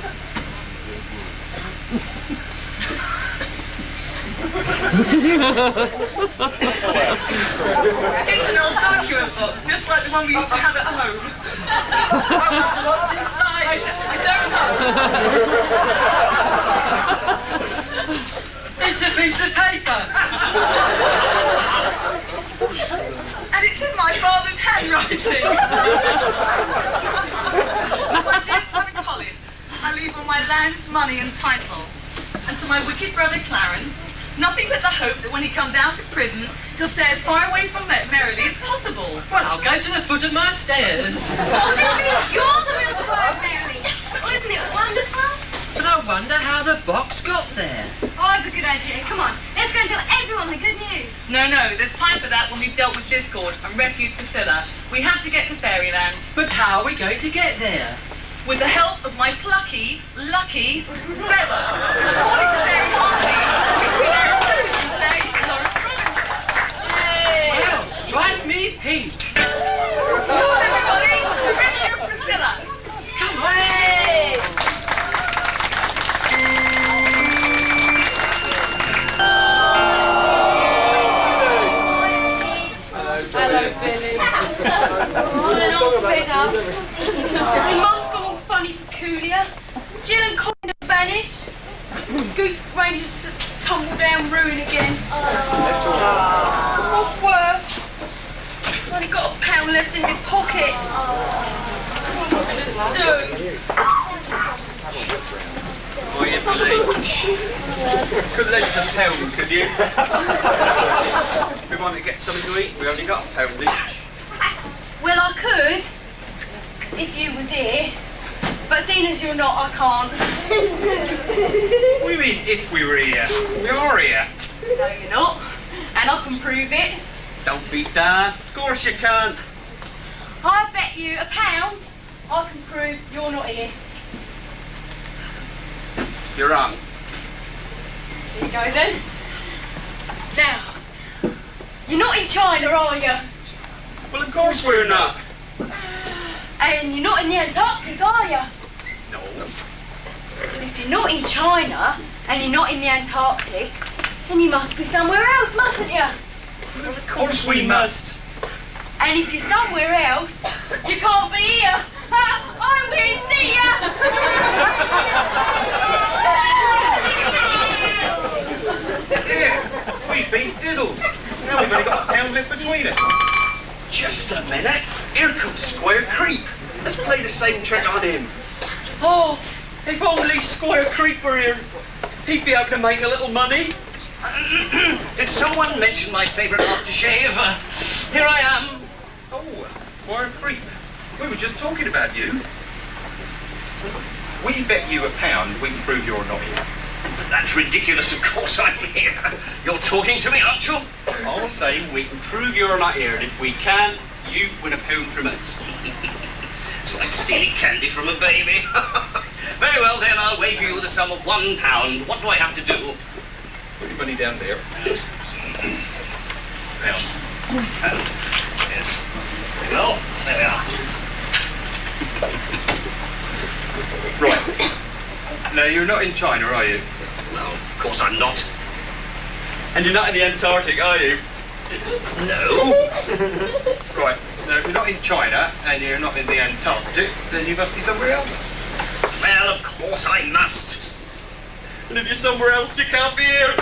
It's an old document box, just like the one we used to have at home. What's inside? I don't know. It's a piece of paper. And it's in my father's handwriting. My dear son Colin, I leave all my lands, money and title. And to my wicked brother Clarence, nothing but the hope that when he comes out of prison, he'll stay as far away from Merrily as possible. Well, I'll go to the foot of my stairs. Oh, that means you're the real Squire Merrily. Oh, isn't it wonderful? But I wonder how the box got there. Oh, I have a good idea. Come on, let's go and tell everyone the good news. No, there's time for that when we've dealt with Discord and rescued Priscilla. We have to get to Fairyland. But how are we going to get there? With the help of my plucky, lucky feather. According to Fairy Harmony, we'll be there as soon as you say Laura's promised. Well, strike me pink. Come on, everybody! The rescue of Priscilla! Come on! Hey! Hello, Billy. I'm all fed up. Your mum's gone all funny peculiar. Jill and Colin have vanished. Goose Grange has tumbled down ruin again. What's worse? I've only got £1 left in my pocket. Oh, yeah, Billy. Could lend us £1, could you? We want to get something to eat. We only got £1 each. Well, I could, if you was here. But seeing as you're not, I can't. What do you mean, if we were here? We are here. No, you're not. And I can prove it. Don't be daft. Of course you can't. I bet you £1 I can prove you're not here. You're wrong. Here you go then. Now, you're not in China, are you? Well, of course we're not. And you're not in the Antarctic, are you? No. Well, if you're not in China and you're not in the Antarctic, then you must be somewhere else, mustn't you? Well, of course we must. And if you're somewhere else, you can't be here. I win, see ya! Yeah, we've been diddled. Now we've only got £1 left between us. Just a minute. Here comes Squire Creep. Let's play the same trick on him. Oh, if only Squire Creep were here, he'd be able to make a little money. Did someone mention my favourite aftershave? Here I am. Oh, Squire Creep. We were just talking about you. We bet you £1 we can prove you're not here. That's ridiculous, of course I'm here. You're talking to me, aren't you? I'll say we can prove you're not here, and if we can, you win £1 from us. It's like stealing candy from a baby. Very well then, I'll wager you the sum of £1. What do I have to do? Put your money down there. £1. Yes. Very well, there we are. Right. Now, you're not in China, are you? No, of course I'm not. And you're not in the Antarctic, are you? No. Right. Now, if you're not in China and you're not in the Antarctic, then you must be somewhere else. Well, of course I must. And if you're somewhere else, you can't be here.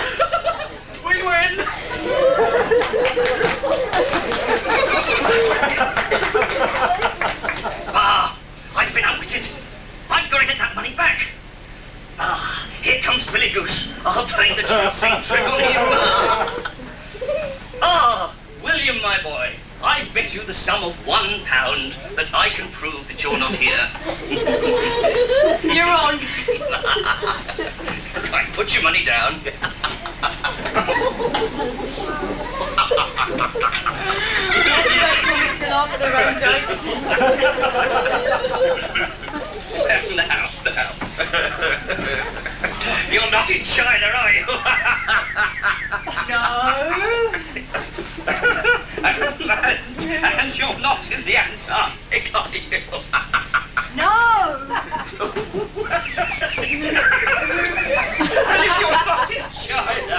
We win. Ah, I've been outwitted. trick on him. Ah, William, my boy, I bet you the sum of £1 that I can prove that you're not here. You're on. Right, put your money down. Still off their own jokes. Now. You're not in China, are you? No. And you're not in the Antarctic, are you? No. And if you're not in China,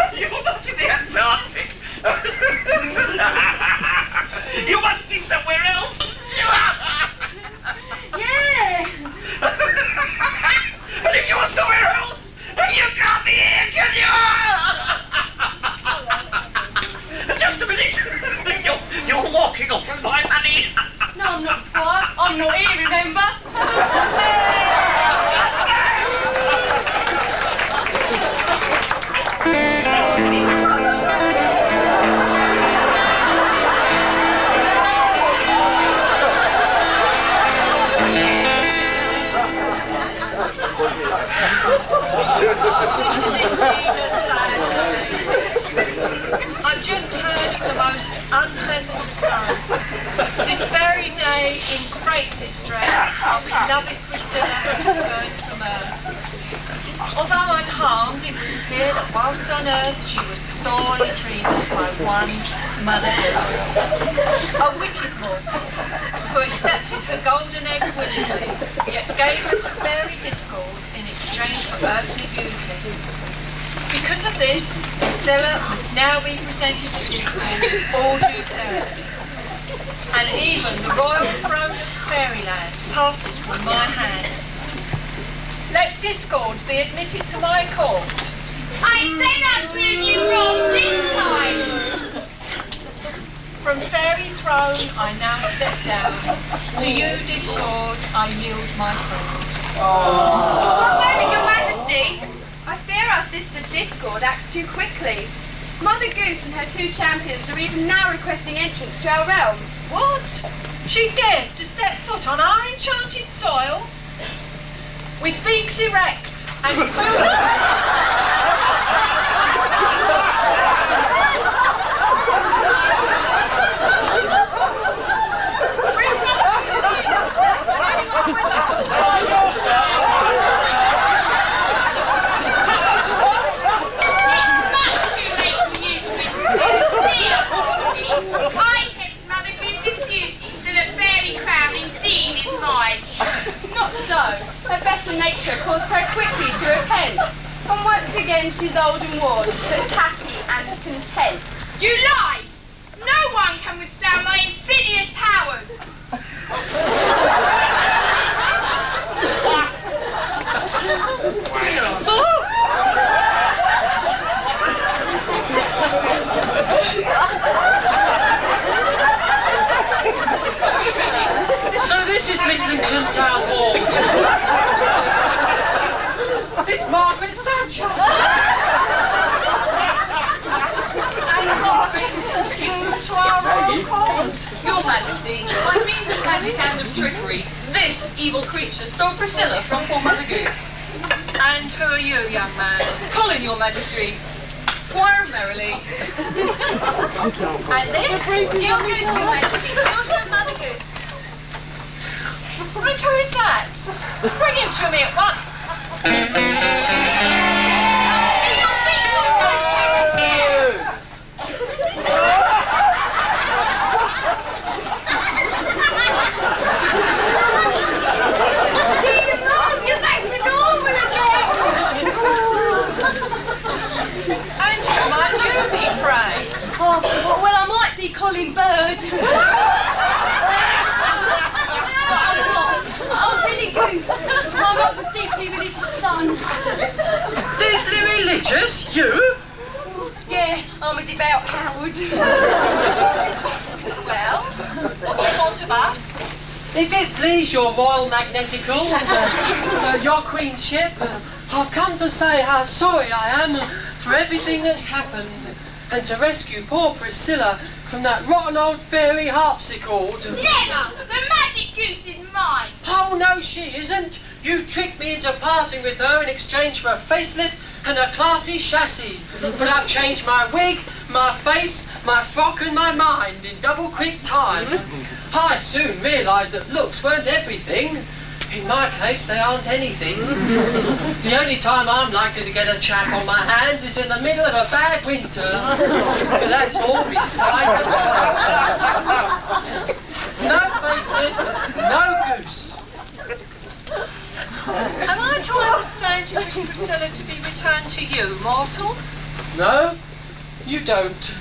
and you're not in the Antarctic, you must be somewhere else. Yeah. And if you're somewhere else, you can't be here, can you? Just a minute. You're walking off with my money. No, I'm not, Squire. I'm not here, remember? I've just heard of the most unpleasant occurrence. This very day, in great distress, our beloved Priscilla has returned from Earth. Although unharmed, it would appear that whilst on Earth she was sorely treated by one Mother Goose, a wicked mortal who accepted her golden egg willingly, yet gave her to Fairy Discord in exchange for earthly beauty. Because of this, Priscilla must now be presented to Discord with all due ceremony, and even the royal throne of fairyland passes from my hands. Let Discord be admitted to my court. I said I'd prove you wrong this time. From Fairy Throne I now step down. To you, Discord, I yield my throne. Well, Your Majesty, I fear our sister Discord acts too quickly. Mother Goose and her 2 champions are even now requesting entrance to our realm. What? She dares to step foot on our enchanted soil? With beaks erect and Not so. Her better nature caused her quickly to repent. And once again she's old and worn, but happy and content. You lie! No one can withstand my insidious powers! So this is Litlington Town Hall. It's Margaret Thatcher. To our royal court. Your Majesty, by means of magic and of trickery, this evil creature stole Priscilla from poor Mother Goose. And who are you, young man? Colin, Your Majesty. Squire of Merrily. And this? Your Goose, Your Majesty, daughter of Mother Goose. And who is that? Bring him to me at once. You're back to normal again. And who might you be, pray? Oh, well, I might be Colin Bird. I'm Billy Goose. I'm of a deeply religious son. Deeply religious? You? Yeah, I'm a devout coward. Well, what do you want of us? If it please your royal magneticals, your queenship, I've come to say how sorry I am for everything that's happened, and to rescue poor Priscilla from that rotten old fairy harpsichord. Never! The magic goose is mine! Oh, no, she isn't. You tricked me into parting with her in exchange for a facelift and a classy chassis. But I've changed my wig, my face, my frock and my mind in double quick time. I soon realised that looks weren't everything. In my case, they aren't anything. The only time I'm likely to get a chap on my hands is in the middle of a bad winter. But that's all beside the point. No facelift, no goose. Am I to understand you wish Priscilla to be returned to you, mortal? No, you don't.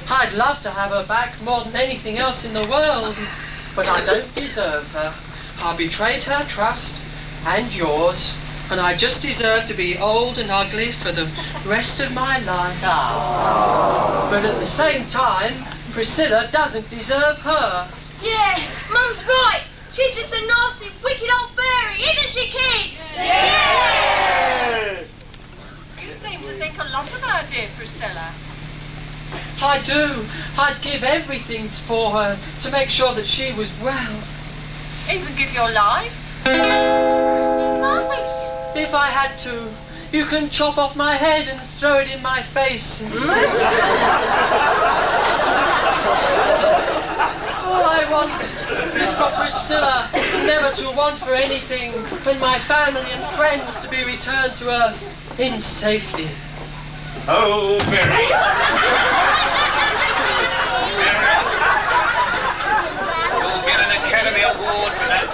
I'd love to have her back more than anything else in the world, but I don't deserve her. I betrayed her trust and yours, and I just deserve to be old and ugly for the rest of my life. But at the same time, Priscilla doesn't deserve her. Yeah, Mum's right. She's just a nasty, wicked old fairy, isn't she, kids? Yeah! You seem to think a lot of our dear Priscilla. I do. I'd give everything for her to make sure that she was well. Even give your life? If I had to. You can chop off my head and throw it in my face. All I want is for Priscilla never to want for anything, and my family and friends to be returned to Earth in safety. Oh, Mary. You'll get an Academy Award for that.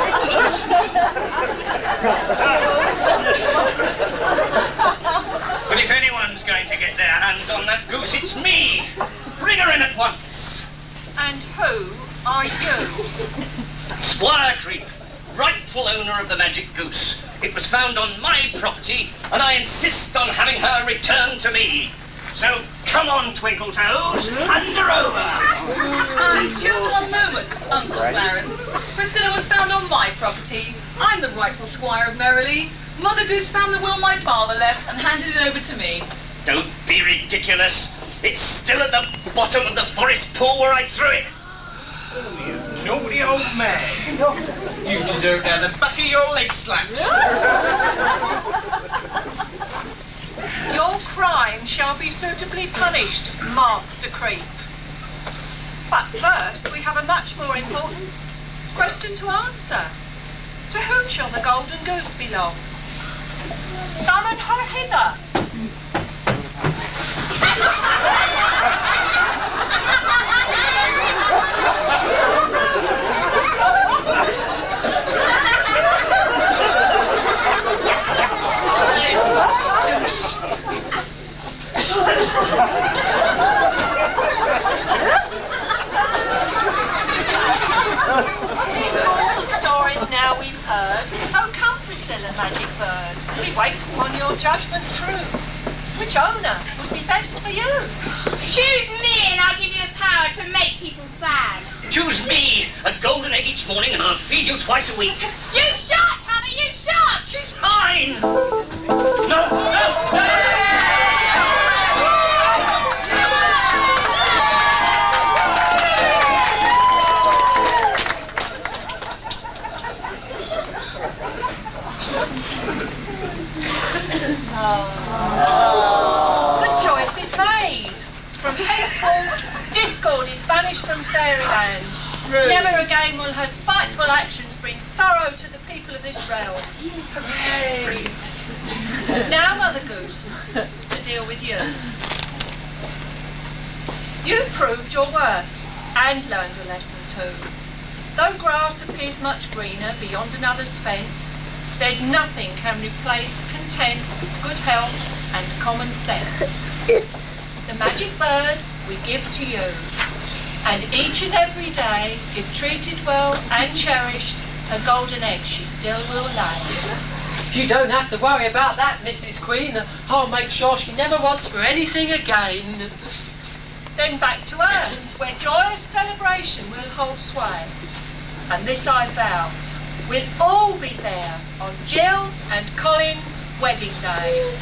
But if anyone's going to get their hands on that goose, it's me. Bring her in at once. And who are you? Squire Creep, rightful owner of the magic goose. It was found on my property, and I insist on having her returned to me. So come on, Twinkle Toes, hand her over. Just one moment, Uncle Clarence. Priscilla was found on my property. I'm the rightful Squire of Merrily. Mother Goose found the will my father left and handed it over to me. Don't be ridiculous. It's still at the bottom of the forest pool where I threw it. Oh, you naughty old man. You deserve to have the back of your leg slapped. Your crime shall be suitably punished, Master Creep. But first, we have a much more important question to answer. To whom shall the golden goose belong? Summon her hither. Stories now we've heard. Oh, come, Priscilla, magic bird. We wait upon your judgment true. Which owner would be best for you? Choose me and I'll give you the power to make people sad. Choose me, a golden egg each morning, and I'll feed you twice a week. You shan't have it, you shan't! She's mine! No, no, no! The choice is made. From henceforth, discord is banished from Fairyland. Never again will her spiteful actions bring sorrow to the people of this realm. Hooray! Now, Mother Goose, to deal with you. You proved your worth and learned a lesson too. Though grass appears much greener beyond another's fence, there's nothing can replace content, good health, and common sense. The magic bird we give to you, and each and every day, if treated well and cherished, a golden egg she still will lay. You don't have to worry about that, Mrs. Queen. I'll make sure she never wants for anything again. Then back to Earth, where joyous celebration will hold sway. And this I vow, We'll all be there on Jill and Colin's wedding day.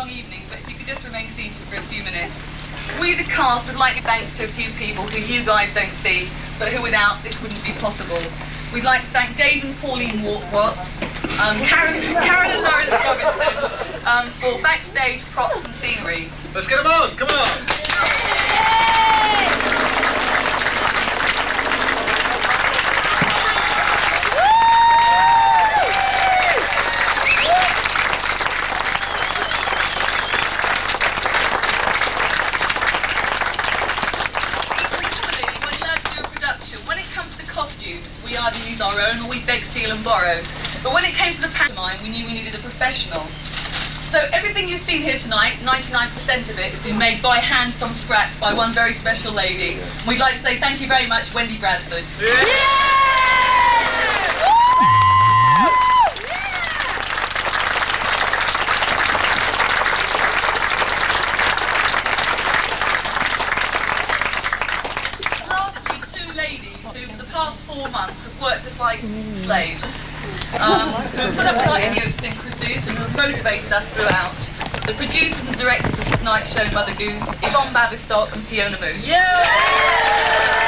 long evening, but if you could just remain seated for a few minutes. We, the cast, would like to thank a few people who you guys don't see, but who without this wouldn't be possible. We'd like to thank Dave and Pauline Watts, Karen and Lawrence Robinson for backstage props and scenery. Let's get them on, come on. We either use our own or we beg, steal and borrow. But when it came to the pantomime, we knew we needed a professional. So everything you've seen here tonight, 99% of it, has been made by hand from scratch by one very special lady. And we'd like to say thank you very much, Wendy Bradford. Past 4 months have worked us like slaves, who put up with our idiosyncrasies and have motivated us throughout. The producers and directors of tonight's show, Mother Goose, Yvonne Baverstock and Fiona Moon. Yeah!